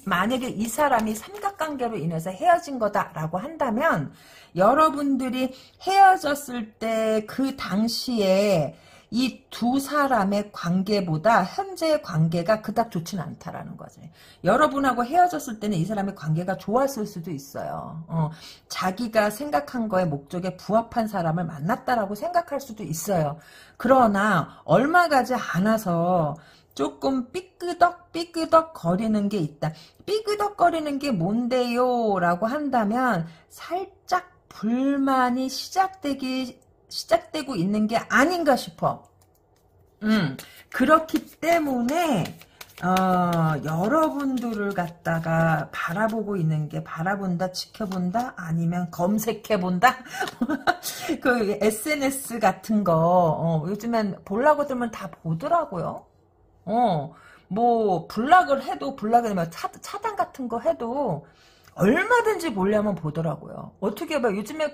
만약에 이 사람이 삼각관계로 인해서 헤어진 거다라고 한다면 여러분들이 헤어졌을 때 그 당시에 이 두 사람의 관계보다 현재의 관계가 그닥 좋지는 않다라는 거지. 여러분하고 헤어졌을 때는 이 사람의 관계가 좋았을 수도 있어요. 자기가 생각한 거에 목적에 부합한 사람을 만났다라고 생각할 수도 있어요. 그러나 얼마 가지 않아서 조금 삐끄덕 거리는 게 있다. 삐끄덕거리는 게 뭔데요? 라고 한다면 살짝 불만이 시작되고 있는 게 아닌가 싶어. 그렇기 때문에 여러분들을 갖다가 바라보고 있는 게 바라본다, 지켜본다, 아니면 검색해본다? 그 SNS 같은 거 요즘엔 보려고 들면 다 보더라고요. 뭐 블락을 해도 차단 같은 거 해도 얼마든지 보려면 보더라고요. 어떻게 봐. 요즘에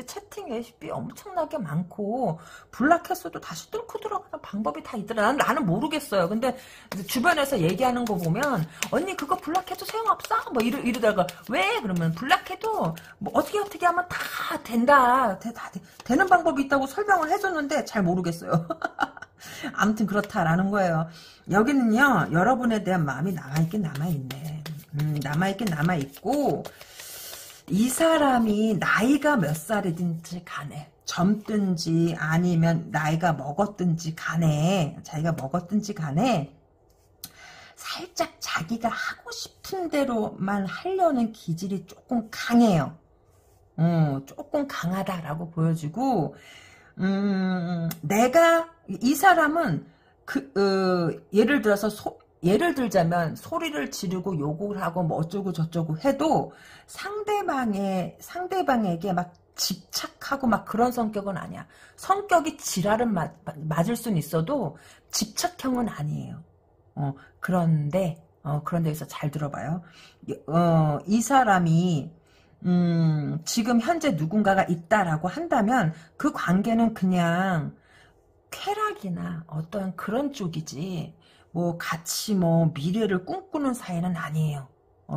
채팅 레시피 엄청나게 많고, 블락했어도 다시 뚫고 들어가는 방법이 다 있더라. 나는 모르겠어요. 근데 주변에서 얘기하는 거 보면, 언니 그거 블락해도 소용없어? 뭐 이러다가, 왜? 그러면 블락해도, 뭐 어떻게 하면 다 된다. 되는 방법이 있다고 설명을 해줬는데, 잘 모르겠어요. 아무튼 그렇다라는 거예요. 여기는요, 여러분에 대한 마음이 남아있긴 남아있네. 남아있고, 이 사람이 나이가 몇 살이든지 간에, 젊든지 아니면 나이가 먹었든지 간에, 살짝 자기가 하고 싶은 대로만 하려는 기질이 조금 강해요. 조금 강하다라고 보여지고, 이 사람은, 예를 들자면 소리를 지르고 욕을 하고 뭐 어쩌고 저쩌고 해도 상대방에게 막 집착하고 막 그런 성격은 아니야. 성격이 지랄은 맞을 수는 있어도 집착형은 아니에요. 그런데 여기서 잘 들어봐요. 이 사람이 지금 현재 누군가가 있다라고 한다면 그 관계는 그냥 쾌락이나 어떠한 그런 쪽이지 뭐 같이 뭐 미래를 꿈꾸는 사이는 아니에요.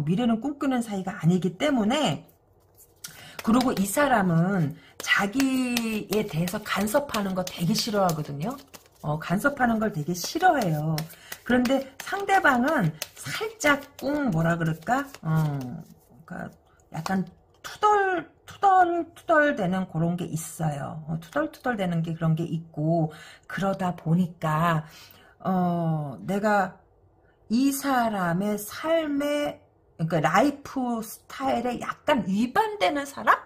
미래는 꿈꾸는 사이가 아니기 때문에 그리고 이 사람은 자기에 대해서 간섭하는 거 되게 싫어하거든요. 간섭하는 걸 되게 싫어해요. 그런데 상대방은 살짝 뭐라 그럴까? 그러니까 약간 투덜투덜되는 그런 게 있어요. 투덜투덜되는 게 그런 게 있고 그러다 보니까 내가 이 사람의 삶의 그러니까 라이프 스타일에 약간 위반되는 사람?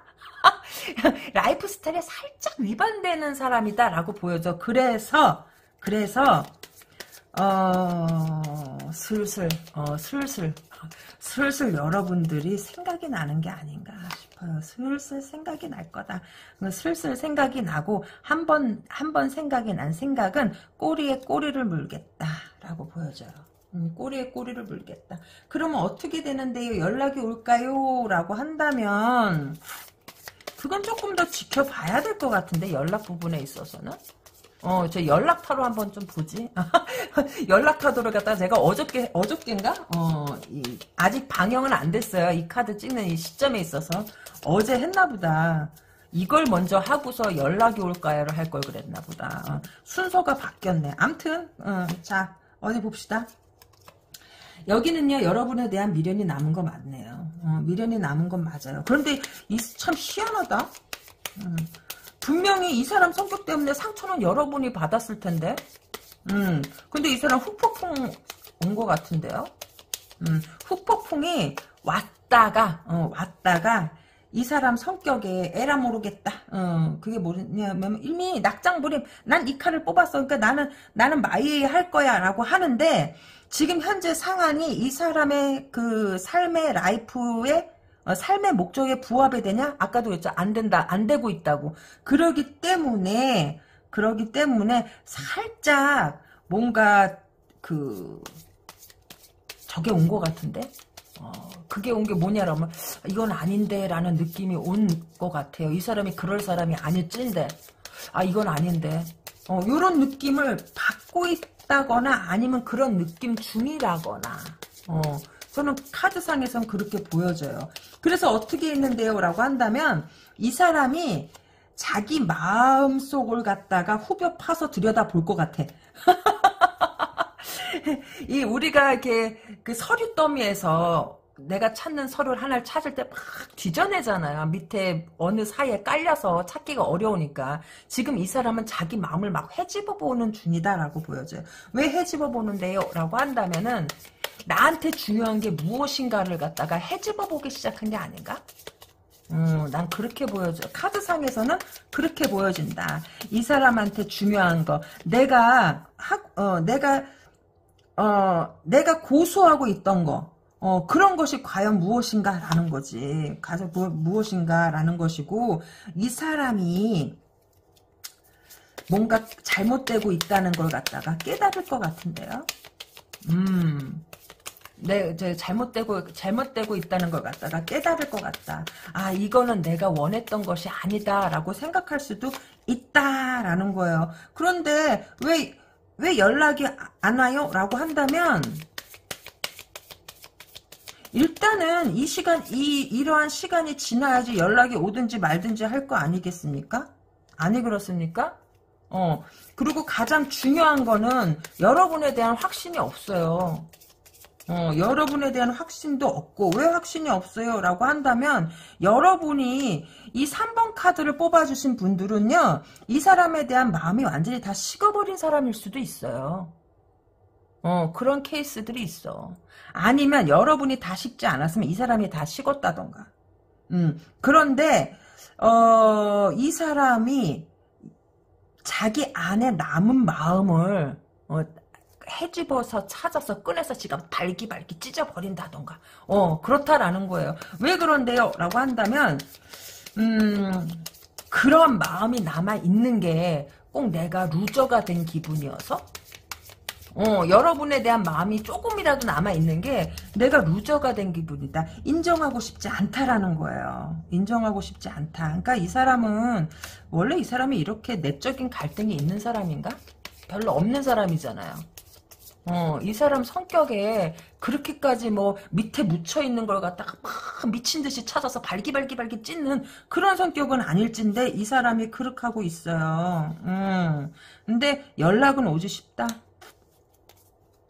라이프 스타일에 살짝 위반되는 사람이다라고 보여져. 그래서 슬슬 여러분들이 생각이 나는 게 아닌가 싶어요. 슬슬 생각이 날 거다. 슬슬 생각이 나고 한 번 생각이 난 생각은 꼬리에 꼬리를 물겠다라고 보여져요. 꼬리에 꼬리를 물겠다. 그러면 어떻게 되는데요? 연락이 올까요? 라고 한다면 그건 조금 더 지켜봐야 될 것 같은데, 연락 부분에 있어서는. 저 연락 타로 한번 좀 보지. 연락 타로를 갖다가 제가 어저께인가? 아직 방영은 안 됐어요. 이 카드 찍는 이 시점에 있어서. 어제 했나 보다. 이걸 먼저 하고서 연락이 올까요를 할 걸 그랬나 보다. 순서가 바뀌었네. 암튼, 자, 어디 봅시다. 여기는요, 여러분에 대한 미련이 남은 거 맞네요. 미련이 남은 건 맞아요. 그런데 참 희한하다. 분명히 이 사람 성격 때문에 상처는 여러분이 받았을 텐데. 근데 이 사람 후폭풍 온 것 같은데요. 후폭풍이 왔다가 이 사람 성격에 에라 모르겠다. 그게 뭐냐면 이미 낙장불임. 난 이 칼을 뽑았어. 그러니까 나는 마이에이 할 거야라고 하는데 지금 현재 상황이 이 사람의 그 삶의 라이프의 삶의 목적에 부합이 되냐? 아까도 그랬죠. 안 된다. 안 되고 있다고. 그러기 때문에 살짝 뭔가 저게 온 것 같은데? 그게 온 게 뭐냐라면 이건 아닌데 라는 느낌이 온 것 같아요. 이 사람이 그럴 사람이 아닐진데 이건 아닌데 요런 느낌을 받고 있다거나 아니면 그런 느낌 중이라거나 저는 카드상에선 그렇게 보여져요. 그래서 어떻게 했는데요? 라고 한다면 이 사람이 자기 마음속을 갖다가 후벼 파서 들여다볼 것 같아. 우리가 이렇게 그 서류 더미에서 내가 찾는 서류를 하나를 찾을 때 막 뒤져내잖아요. 밑에 어느 사이에 깔려서 찾기가 어려우니까. 지금 이 사람은 자기 마음을 막 헤집어보는 중이다라고 보여져요. 왜 헤집어보는데요? 라고 한다면은 나한테 중요한 게 무엇인가를 갖다가 헤집어보기 시작한 게 아닌가? 난 그렇게 보여져. 카드상에서는 그렇게 보여진다. 이 사람한테 중요한 거. 내가 고수하고 있던 거. 그런 것이 과연 무엇인가라는 거지. 무엇인가라는 것이고, 이 사람이 뭔가 잘못되고 있다는 걸 갖다가 깨달을 것 같은데요. 잘못되고 있다는 걸 갖다가 깨달을 것 같다. 이거는 내가 원했던 것이 아니다라고 생각할 수도 있다라는 거예요. 그런데 왜 연락이 안 와요? 라고 한다면, 일단은 이러한 시간이 지나야지 연락이 오든지 말든지 할 거 아니겠습니까? 아니 그렇습니까? 그리고 가장 중요한 거는 여러분에 대한 확신이 없어요. 여러분에 대한 확신도 없고, 왜 확신이 없어요? 라고 한다면, 여러분이 이 3번 카드를 뽑아주신 분들은요, 이 사람에 대한 마음이 완전히 다 식어버린 사람일 수도 있어요. 그런 케이스들이 있어. 아니면 여러분이 다 식지 않았으면 이 사람이 다 식었다던가. 그런데, 이 사람이 자기 안에 남은 마음을, 헤집어서 찾아서 꺼내서 지금 발기발기 찢어버린다던가. 그렇다라는 거예요. 왜 그런데요? 라고 한다면, 그런 마음이 남아있는 게 꼭 내가 루저가 된 기분이어서, 여러분에 대한 마음이 조금이라도 남아있는 게 내가 루저가 된 기분이다. 인정하고 싶지 않다라는 거예요. 인정하고 싶지 않다. 그러니까 이 사람은, 원래 이 사람이 이렇게 내적인 갈등이 있는 사람인가? 별로 없는 사람이잖아요. 이 사람 성격에 그렇게까지 뭐 밑에 묻혀있는 걸 갖다가 막 미친듯이 찾아서 발기발기 찢는 그런 성격은 아닐진데 이 사람이 그렇게 있어요. 근데 연락은 오지 싶다.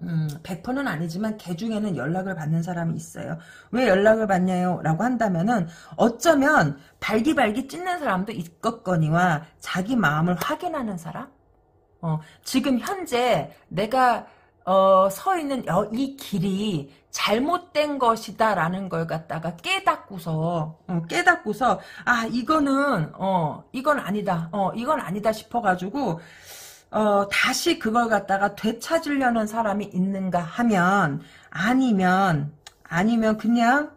100%는 아니지만 걔 중에는 연락을 받는 사람이 있어요. 왜 연락을 받냐요? 라고 한다면은 어쩌면 발기발기 찢는 사람도 있겠거니와 자기 마음을 확인하는 사람? 지금 현재 내가 서 있는 이 길이 잘못된 것이다라는 걸 갖다가 깨닫고서 이거는 이건 아니다. 이건 아니다 싶어가지고 다시 그걸 갖다가 되찾으려는 사람이 있는가 하면, 아니면 그냥,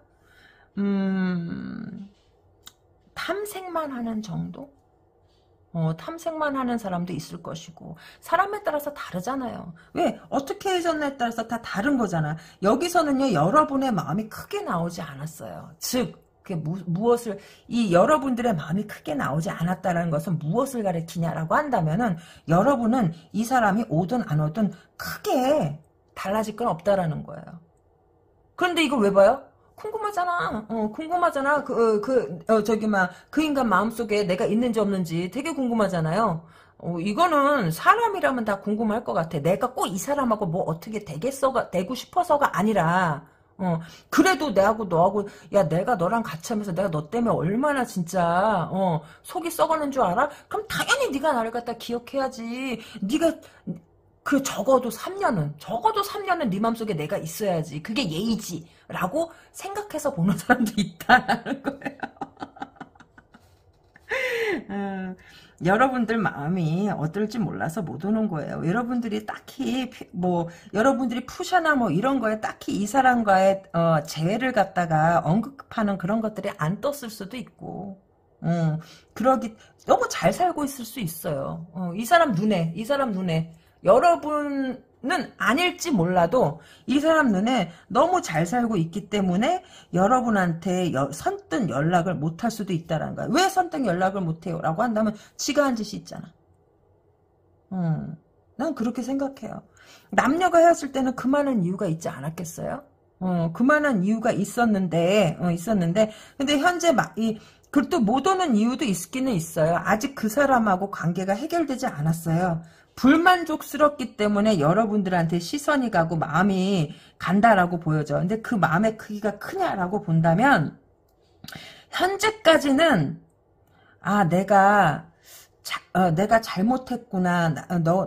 탐색만 하는 정도? 탐색만 하는 사람도 있을 것이고, 사람에 따라서 다르잖아요. 왜? 어떻게 해줬냐에 따라서 다 다른 거잖아. 여기서는요, 여러분의 마음이 크게 나오지 않았어요. 즉, 그게 무엇을, 이 여러분들의 마음이 크게 나오지 않았다는 것은 무엇을 가리키냐라고 한다면은, 여러분은 이 사람이 오든 안 오든 크게 달라질 건 없다라는 거예요. 그런데 이걸 왜 봐요? 궁금하잖아. 궁금하잖아. 그 인간 마음속에 내가 있는지 없는지 되게 궁금하잖아요. 이거는 사람이라면 다 궁금할 것 같아. 내가 꼭 이 사람하고 뭐 어떻게 되고 싶어서가 아니라, 그래도 내하고 너하고, 야, 내가 너랑 같이 하면서 내가 너 때문에 얼마나 진짜, 속이 썩어는 줄 알아? 그럼 당연히 네가 나를 갖다 기억해야지. 네가, 적어도 3년은 네 맘속에 내가 있어야지. 그게 예의지. 라고 생각해서 보는 사람도 있다는 거예요. 여러분들 마음이 어떨지 몰라서 못 오는 거예요. 여러분들이 딱히, 여러분들이 푸셔나 이런 거에 딱히 이 사람과의, 재회를 갖다가 언급하는 그런 것들이 안 떴을 수도 있고, 너무 잘 살고 있을 수 있어요. 이 사람 눈에. 여러분은 아닐지 몰라도 이 사람 눈에 너무 잘 살고 있기 때문에 여러분한테 선뜻 연락을 못 할 수도 있다는 거야. 왜 선뜻 연락을 못 해요? 라고 한다면 지가 한 짓이 있잖아. 난 그렇게 생각해요. 남녀가 헤어질 때는 그만한 이유가 있지 않았겠어요? 그만한 이유가 있었는데, 근데 현재 그것도 못 오는 이유도 있기는 있어요. 아직 그 사람하고 관계가 해결되지 않았어요. 불만족스럽기 때문에 여러분들한테 시선이 가고 마음이 간다라고 보여져. 근데 그 마음의 크기가 크냐라고 본다면 현재까지는 내가 잘못했구나.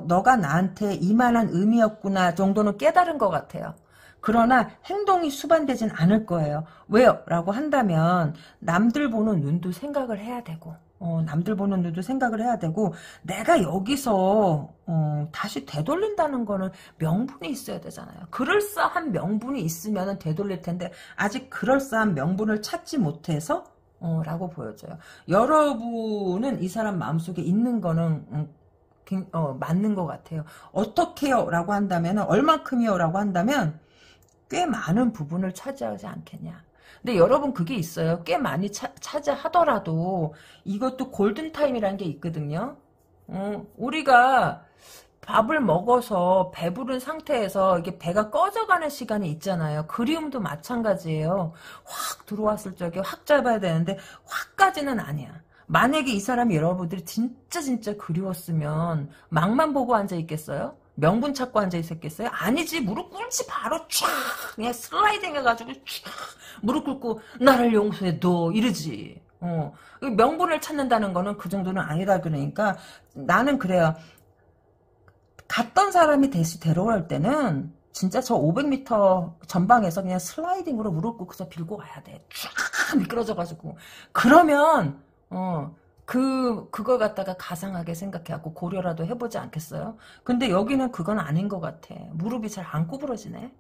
너가 나한테 이만한 의미였구나 정도는 깨달은 것 같아요. 그러나 행동이 수반되진 않을 거예요. 왜요? 라고 한다면 남들 보는 눈도 생각을 해야 되고 내가 여기서 다시 되돌린다는 거는 명분이 있어야 되잖아요. 그럴싸한 명분이 있으면 되돌릴 텐데 아직 그럴싸한 명분을 찾지 못해서 라고 보여져요. 여러분은 이 사람 마음속에 있는 거는 맞는 것 같아요. 어떻게요? 라고 한다면 얼만큼이요? 라고 한다면 꽤 많은 부분을 차지하지 않겠냐. 근데 여러분 그게 있어요. 꽤 많이 차지하더라도 이것도 골든타임이라는 게 있거든요. 우리가 밥을 먹어서 배부른 상태에서 이게 배가 꺼져가는 시간이 있잖아요. 그리움도 마찬가지예요. 확 들어왔을 적에 확 잡아야 되는데 확까지는 아니야. 만약에 이 사람이 여러분들이 진짜 그리웠으면 막만 보고 앉아있겠어요? 명분 찾고 앉아있었겠어요? 아니지. 무릎 꿇지 바로 쫙 그냥 슬라이딩 해가지고 쫙 무릎 꿇고 나를 용서해도 이러지. 명분을 찾는다는 거는 그 정도는 아니다. 그러니까 나는 그래요. 갔던 사람이 다시 데려올 때는 진짜 저 500m 전방에서 그냥 슬라이딩으로 무릎 꿇고서 빌고 와야 돼. 쫙 미끄러져가지고. 그러면 그걸 갖다가 가상하게 생각해갖고 고려라도 해보지 않겠어요? 근데 여기는 그건 아닌 것 같아. 무릎이 잘 안 구부러지네.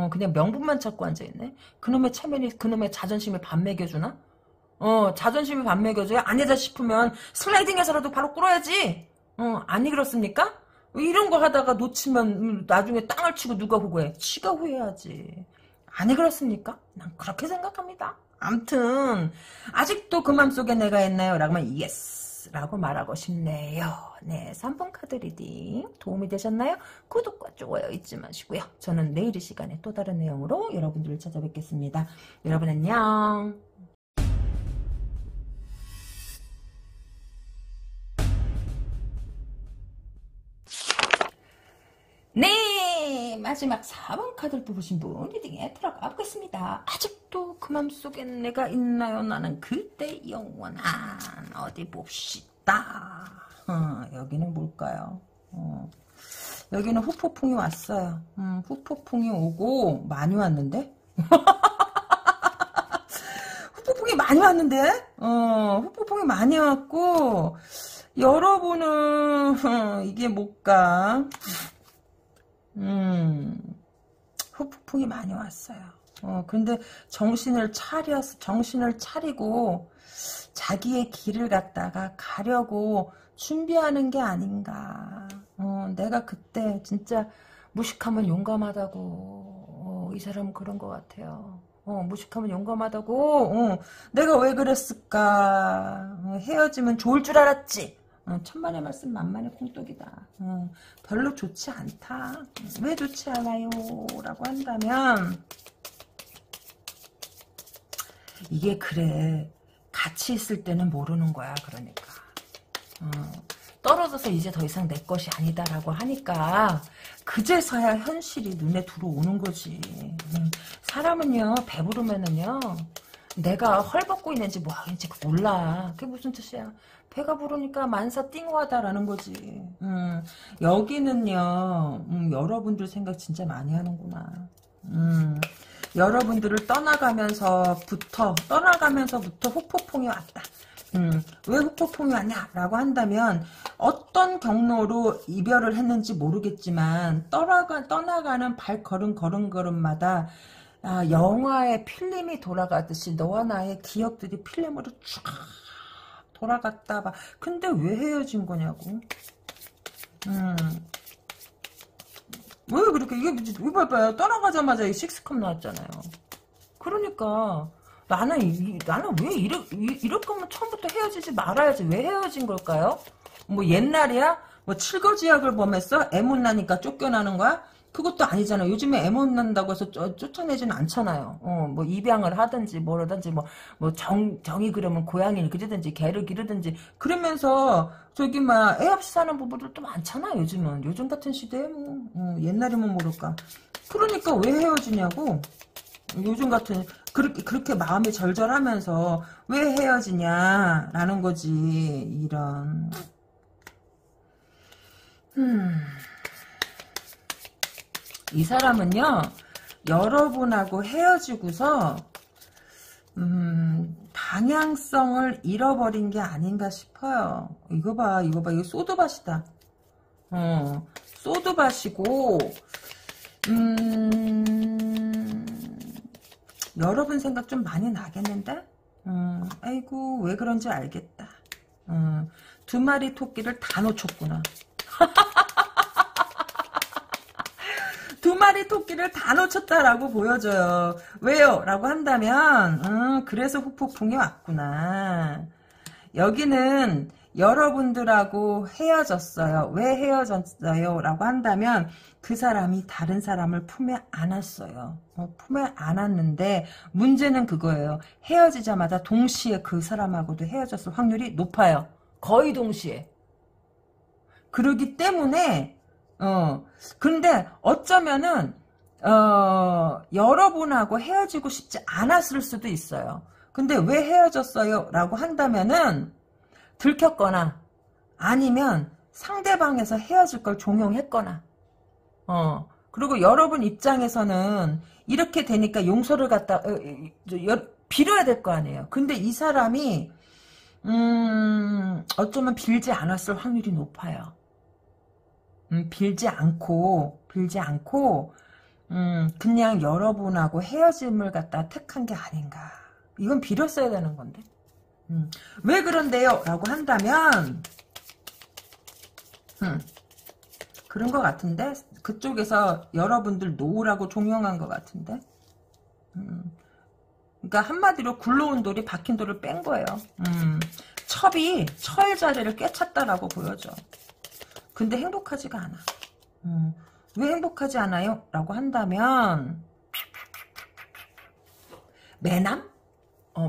그냥 명분만 찾고 앉아있네. 그놈의 체면이, 그놈의 자존심에 밥 먹여주나? 자존심이 밥 먹여줘야 아니다 싶으면 슬라이딩해서라도 바로 꿇어야지. 아니 그렇습니까? 이런 거 하다가 놓치면 나중에 땅을 치고 누가 후회해? 지가 후회하지. 아니 그렇습니까? 난 그렇게 생각합니다. 암튼 아직도 그 맘속에 내가 있나요? 라고 하면 예스 라고 말하고 싶네요. 네, 3번 카드 리딩 도움이 되셨나요? 구독과 좋아요 잊지 마시고요. 저는 내일 이 시간에 또 다른 내용으로 여러분들을 찾아뵙겠습니다. 여러분 안녕. 네, 마지막 4번 카드를 뽑으신 분 리딩에 들어가 보겠습니다. 아직도 그 맘속엔 내가 있나요? 나는 그때 영원한. 어디 봅시다. 여기는 뭘까요? 여기는 후폭풍이 왔어요. 후폭풍이 오고 많이 왔는데? 후폭풍이 많이 왔는데? 후폭풍이 많이 왔고 여러분은 이게 뭘까? 후폭풍이 많이 왔어요. 근데 정신을 차리고 자기의 길을 갖다가 가려고 준비하는 게 아닌가. 내가 그때 진짜 무식하면 용감하다고. 이 사람은 그런 것 같아요. 무식하면 용감하다고. 내가 왜 그랬을까. 헤어지면 좋을 줄 알았지. 천만의 말씀 만만의 콩떡이다. 별로 좋지 않다. 왜 좋지 않아요? 라고 한다면 이게 그래. 같이 있을 때는 모르는 거야. 그러니까 떨어져서 이제 더 이상 내 것이 아니다라고 하니까 그제서야 현실이 눈에 들어오는 거지. 사람은요, 배부르면은요, 내가 헐벗고 있는지 뭐 하는지 몰라. 그게 무슨 뜻이야? 배가 부르니까 만사 띵호하다라는 거지. 여기는요, 여러분들 생각 진짜 많이 하는구나. 여러분들을 떠나가면서부터 후폭풍이 왔다. 왜 후폭풍이 왔냐라고 한다면 어떤 경로로 이별을 했는지 모르겠지만 떠나가는 걸음걸음마다 영화의 필름이 돌아가듯이 너와 나의 기억들이 필름으로 쫙 돌아갔다 봐. 근데 왜 헤어진 거냐고. 왜 그렇게 이게 봐봐요. 떠나가자마자 식스컵 나왔잖아요. 그러니까 나는 왜 이럴 거면 처음부터 헤어지지 말아야지. 왜 헤어진 걸까요? 뭐 옛날이야? 뭐 칠거지약을 범했어? 애못 나니까 쫓겨나는 거야? 그것도 아니잖아. 요즘에 애못 난다고 해서 쫓아내지는 않잖아요. 뭐 입양을 하든지 뭐라든지 뭐 정이 그러면 고양이를 기르든지 개를 기르든지 그러면서 저기 막 애 없이 사는 부부들도 많잖아. 요즘은. 요즘 같은 시대에 뭐 옛날이면 모를까. 그러니까 왜 헤어지냐고. 요즘 같은 그렇게 마음이 절절하면서 왜 헤어지냐라는 거지. 이런. 이 사람은요, 여러분하고 헤어지고서 방향성을 잃어버린 게 아닌가 싶어요. 이거 봐, 이거 소드밭이다. 소드밭이고 여러분 생각 좀 많이 나겠는데? 아이고, 왜 그런지 알겠다. 두 마리 토끼를 다 놓쳤구나. 두 마리 토끼를 다 놓쳤다라고 보여져요. 왜요? 라고 한다면 그래서 후폭풍이 왔구나. 여기는 여러분들하고 헤어졌어요. 왜 헤어졌어요? 라고 한다면 그 사람이 다른 사람을 품에 안았어요. 품에 안았는데 문제는 그거예요. 헤어지자마자 동시에 그 사람하고도 헤어졌을 확률이 높아요. 거의 동시에. 그러기 때문에 근데 어쩌면은 여러분하고 헤어지고 싶지 않았을 수도 있어요. 근데 왜 헤어졌어요? 라고 한다면은 들켰거나 아니면 상대방에서 헤어질 걸 종용했거나 그리고 여러분 입장에서는 이렇게 되니까 용서를 갖다 빌어야 될 거 아니에요. 근데 이 사람이 어쩌면 빌지 않았을 확률이 높아요. 빌지 않고 그냥 여러분하고 헤어짐을 갖다 택한 게 아닌가. 이건 빌었어야 되는 건데. 왜 그런데요? 라고 한다면 그런 것 같은데 그쪽에서 여러분들 놓으라고 종용한 것 같은데 그러니까 한마디로 굴러온 돌이 박힌 돌을 뺀 거예요. 첩이 처의 자리를 꿰찼다라고 보여져. 근데 행복하지가 않아. 왜 행복하지 않아요? 라고 한다면 매남?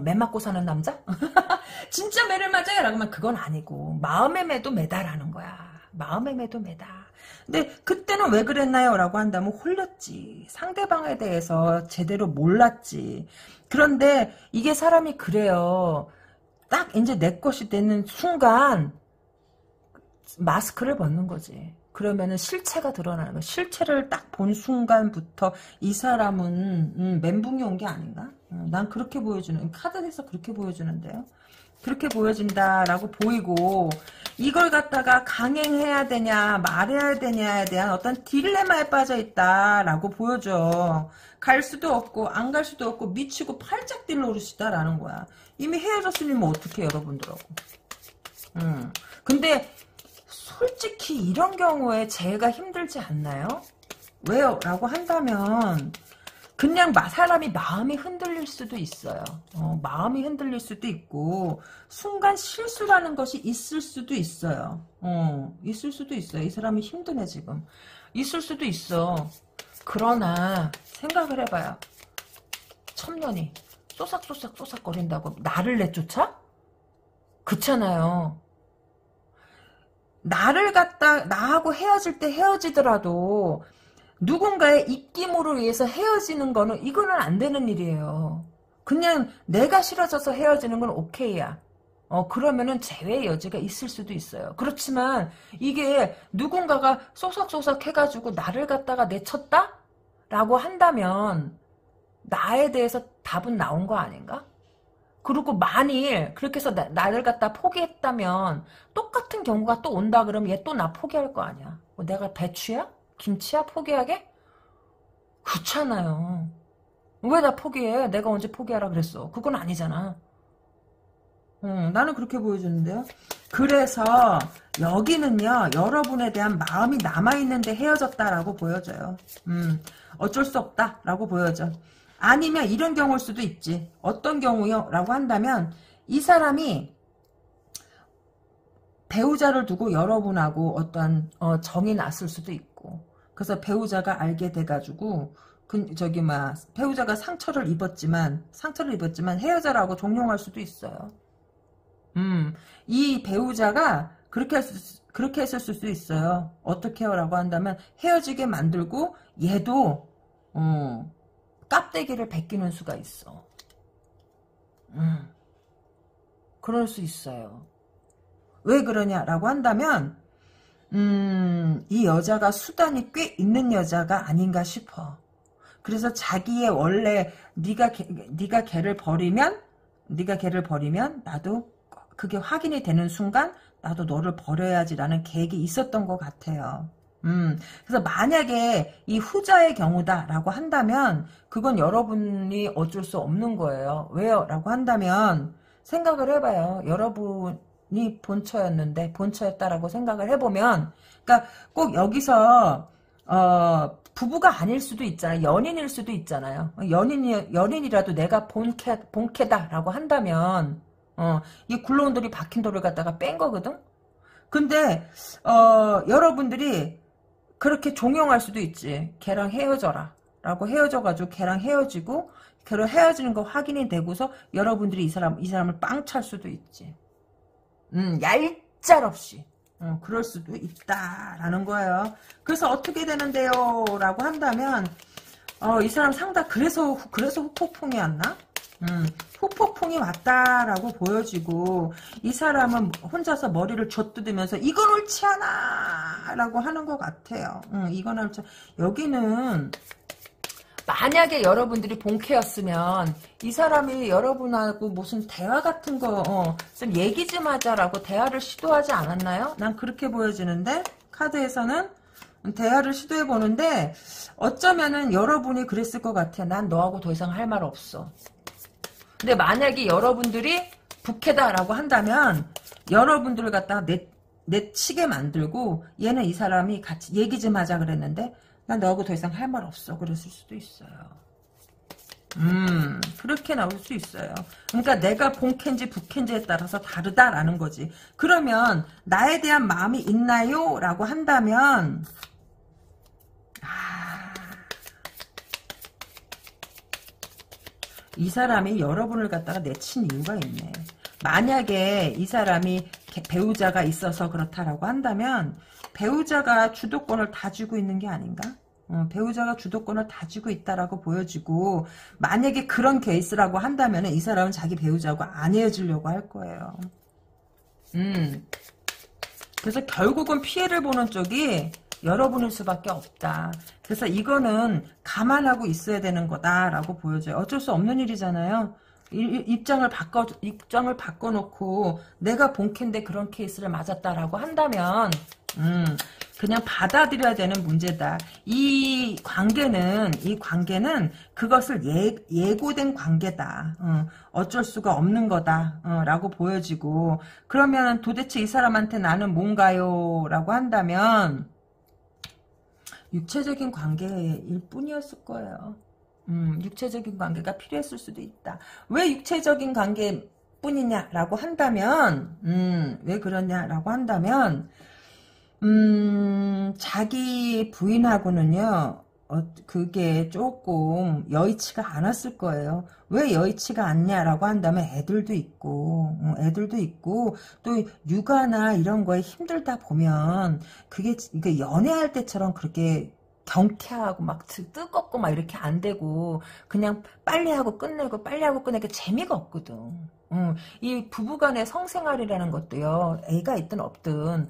매 맞고 사는 남자? 진짜 매를 맞아요? 라고 하면 그건 아니고 마음의 매도 매다라는 거야. 마음의 매도 매다. 근데 그때는 왜 그랬나요? 라고 한다면 홀렸지. 상대방에 대해서 제대로 몰랐지. 그런데 이게 사람이 그래요. 딱 이제 내 것이 되는 순간 마스크를 벗는 거지. 그러면은 실체가 드러나는 거야. 실체를 딱 본 순간부터 이 사람은 멘붕이 온 게 아닌가? 난 그렇게 보여주는 카드에서 그렇게 보여주는데요. 그렇게 보여진다라고 보이고, 이걸 갖다가 강행해야 되냐 말해야 되냐에 대한 어떤 딜레마에 빠져 있다라고 보여줘. 갈 수도 없고 안 갈 수도 없고 미치고 팔짝 뛸 노릇이다라는 거야. 이미 헤어졌으니 뭐 어떡해 여러분들하고. 근데 솔직히 이런 경우에 제가 힘들지 않나요? 왜요? 라고 한다면 그냥 사람이 마음이 흔들릴 수도 있어요. 마음이 흔들릴 수도 있고 순간 실수라는 것이 있을 수도 있어요. 있을 수도 있어요. 이 사람이 힘드네 지금. 있을 수도 있어. 그러나 생각을 해봐요. 첩년이 쏘삭쏘삭 거린다고 나를 내쫓아? 그렇잖아요. 나하고 헤어질 때 헤어지더라도 누군가의 입김으로 위해서 헤어지는 거는 이거는 안 되는 일이에요. 그냥 내가 싫어져서 헤어지는 건 오케이야. 그러면은 재회의 여지가 있을 수도 있어요. 그렇지만 이게 누군가가 쏘삭쏘삭 해가지고 나를 갖다가 내쳤다? 라고 한다면 나에 대해서 답은 나온 거 아닌가? 그리고 만일 그렇게 해서 나를 갖다 포기했다면 똑같은 경우가 또 온다 그러면 얘 또 나 포기할 거 아니야. 내가 배추야? 김치야? 포기하게? 그렇잖아요. 왜 나 포기해? 내가 언제 포기하라 그랬어? 그건 아니잖아. 나는 그렇게 보여주는데요. 그래서 여기는요. 여러분에 대한 마음이 남아있는데 헤어졌다라고 보여져요. 어쩔 수 없다라고 보여져. 아니면 이런 경우일 수도 있지. 어떤 경우요? 라고 한다면 이 사람이 배우자를 두고 여러분하고 어떤 정이 났을 수도 있고 그래서 배우자가 알게 돼가지고 배우자가 상처를 입었지만 헤어져라고 종용할 수도 있어요. 이 배우자가 그렇게 했을 수도 있어요. 어떻게 해요? 라고 한다면 헤어지게 만들고 얘도 깝대기를 베끼는 수가 있어. 그럴 수 있어요. 왜 그러냐라고 한다면 이 여자가 수단이 꽤 있는 여자가 아닌가 싶어. 그래서 자기의 원래 네가 걔를 버리면 나도 그게 확인이 되는 순간 나도 너를 버려야지라는 계획이 있었던 것 같아요. 그래서 만약에 이 후자의 경우다라고 한다면 그건 여러분이 어쩔 수 없는 거예요. 왜요? 라고 한다면 생각을 해봐요. 여러분이 본처였다라고 생각을 해보면 그러니까 꼭 여기서 부부가 아닐 수도 있잖아요. 연인일 수도 있잖아요. 연인이라도 내가 본캐다라고 한다면 이 굴러온 돌이 박힌 돌을 갖다가 뺀 거거든? 근데 여러분들이 그렇게 종용할 수도 있지. 걔랑 헤어져라 라고 헤어져가지고 걔랑 헤어지고 걔랑 헤어지는 거 확인이 되고서 여러분들이 이 사람을 빵 찰 수도 있지. 얄짤없이 그럴 수도 있다라는 거예요. 그래서 어떻게 되는데요? 라고 한다면 이 사람 상당 그래서 후폭풍이 왔나? 후폭풍이 왔다라고 보여지고 이 사람은 혼자서 머리를 젖뜯으면서 이건 옳지 않아 라고 하는 것 같아요. 이건 옳지 않아. 여기는 만약에 여러분들이 본캐였으면 이 사람이 여러분하고 무슨 대화 같은 거 좀 얘기 좀 하자라고 대화를 시도하지 않았나요? 난 그렇게 보여지는데 카드에서는 대화를 시도해보는데 어쩌면은 여러분이 그랬을 것 같아. 난 너하고 더 이상 할 말 없어. 근데 만약에 여러분들이 부캐다라고 한다면 여러분들을 갖다가 내치게 만들고 얘는 이 사람이 같이 얘기 좀 하자 그랬는데 난 너하고 더 이상 할 말 없어. 그랬을 수도 있어요. 그렇게 나올 수 있어요. 그러니까 내가 본캐인지 부캐인지에 따라서 다르다라는 거지. 그러면 나에 대한 마음이 있나요? 라고 한다면 이 사람이 여러분을 갖다가 내친 이유가 있네. 만약에 이 사람이 배우자가 있어서 그렇다라고 한다면 배우자가 주도권을 다 쥐고 있는 게 아닌가? 배우자가 주도권을 다 쥐고 있다라고 보여지고 만약에 그런 케이스라고 한다면 이 사람은 자기 배우자하고 안 헤어지려고 할 거예요. 그래서 결국은 피해를 보는 쪽이 여러분일 수밖에 없다. 그래서 이거는 감안하고 있어야 되는 거다라고 보여져요. 어쩔 수 없는 일이잖아요. 입장을 바꿔놓고 내가 본캐인데 그런 케이스를 맞았다라고 한다면, 그냥 받아들여야 되는 문제다. 이 관계는 그것을 예고된 관계다. 어쩔 수가 없는 거다. 라고 보여지고, 그러면 도대체 이 사람한테 나는 뭔가요? 라고 한다면, 육체적인 관계일 뿐이었을 거예요. 육체적인 관계가 필요했을 수도 있다. 왜 육체적인 관계뿐이냐라고 한다면, 왜 그러냐라고 한다면, 자기 부인하고는요, 그게 조금 여의치가 않았을 거예요. 왜 여의치가 않냐라고 한다면 애들도 있고, 또 육아나 이런 거에 힘들다 보면, 그게 연애할 때처럼 그렇게 경쾌하고 막 뜨겁고 막 이렇게 안 되고 그냥 빨리 하고 끝내고 재미가 없거든. 이 부부간의 성생활이라는 것도요. 애가 있든 없든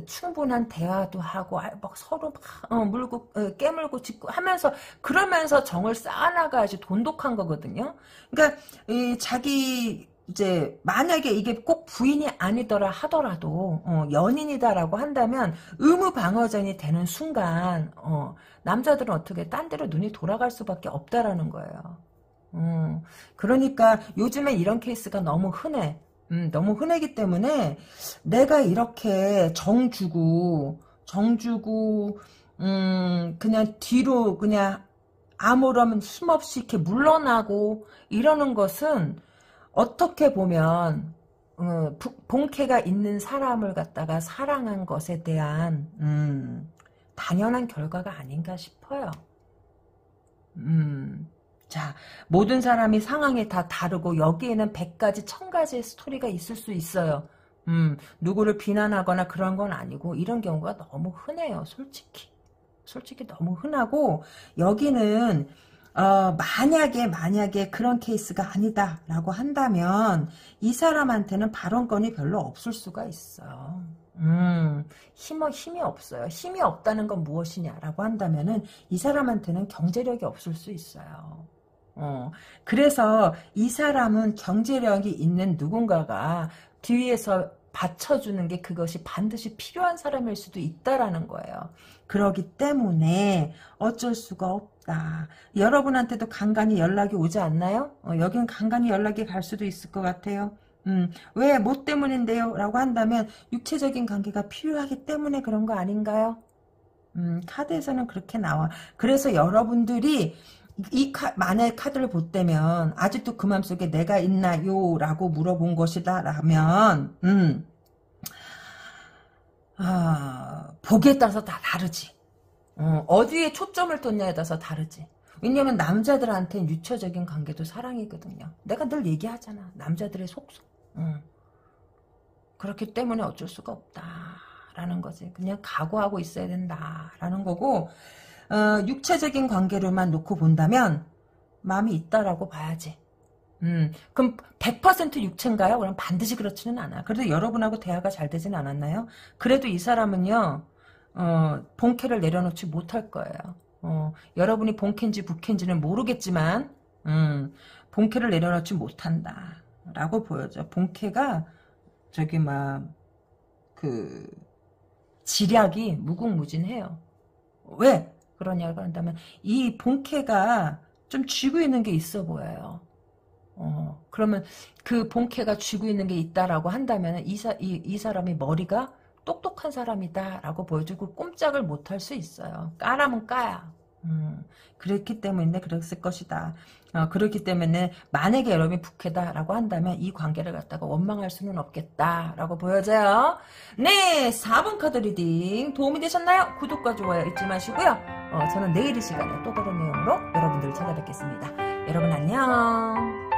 충분한 대화도 하고 막 서로 막 물고 깨물고 짚고 하면서 그러면서 정을 쌓아나가야지 돈독한 거거든요. 그러니까 자기 이제 만약에 이게 꼭 부인이 아니더라 하더라도 연인이다라고 한다면 의무방어전이 되는 순간 남자들은 어떻게 딴 데로 눈이 돌아갈 수밖에 없다라는 거예요. 그러니까 요즘에 이런 케이스가 너무 흔해. 너무 흔하기 때문에 내가 이렇게 정주고 그냥 뒤로 그냥 아무런 힘없이 이렇게 물러나고 이러는 것은 어떻게 보면 본캐가 있는 사람을 갖다가 사랑한 것에 대한 당연한 결과가 아닌가 싶어요. 자, 모든 사람이 상황이 다 다르고 여기에는 100가지 1000가지의 스토리가 있을 수 있어요. 누구를 비난하거나 그런 건 아니고 이런 경우가 너무 흔해요. 솔직히 너무 흔하고 여기는 만약에 그런 케이스가 아니다라고 한다면 이 사람한테는 발언권이 별로 없을 수가 있어. 힘이 없어요. 힘이 없다는 건 무엇이냐라고 한다면은 이 사람한테는 경제력이 없을 수 있어요. 그래서 이 사람은 경제력이 있는 누군가가 뒤에서 받쳐주는 게 그것이 반드시 필요한 사람일 수도 있다라는 거예요. 그러기 때문에 어쩔 수가 없다. 여러분한테도 간간히 연락이 오지 않나요? 여긴 간간히 연락이 갈 수도 있을 것 같아요. 왜? 뭐 때문인데요? 라고 한다면 육체적인 관계가 필요하기 때문에 그런 거 아닌가요? 카드에서는 그렇게 나와. 그래서 여러분들이 만약에 카드를 본다면 아직도 그 맘속에 내가 있나요? 라고 물어본 것이다 라면 보기에 따라서 다 다르지. 어디에 초점을 뒀냐에 따라서 다르지. 왜냐면 남자들한테는 유체적인 관계도 사랑이거든요. 내가 늘 얘기하잖아. 남자들의 속성. 그렇기 때문에 어쩔 수가 없다라는 거지. 그냥 각오하고 있어야 된다라는 거고 육체적인 관계로만 놓고 본다면 마음이 있다라고 봐야지. 그럼 100% 육체인가요? 그럼 반드시 그렇지는 않아. 그래도 여러분하고 대화가 잘 되진 않았나요? 그래도 이 사람은요, 본캐를 내려놓지 못할 거예요. 여러분이 본캐인지 부캐인지는 모르겠지만, 본캐를 내려놓지 못한다. 라고 보여져. 본캐가, 지략이 무궁무진해요. 왜? 그러냐고 한다면, 이 본캐가 좀 쥐고 있는 게 있어 보여요. 그러면 그 본캐가 쥐고 있는 게 있다라고 한다면 이 사람이 머리가 똑똑한 사람이다라고 보여주고 꼼짝을 못할 수 있어요. 까라면 까야. 그랬기 때문에 그랬을 것이다. 그렇기 때문에 만약에 여러분이 부캐다라고 한다면 이 관계를 갖다가 원망할 수는 없겠다라고 보여져요. 네, 4번 카드 리딩 도움이 되셨나요? 구독과 좋아요 잊지 마시고요. 저는 내일 이 시간에 또 다른 내용으로 여러분들을 찾아뵙겠습니다. 여러분 안녕.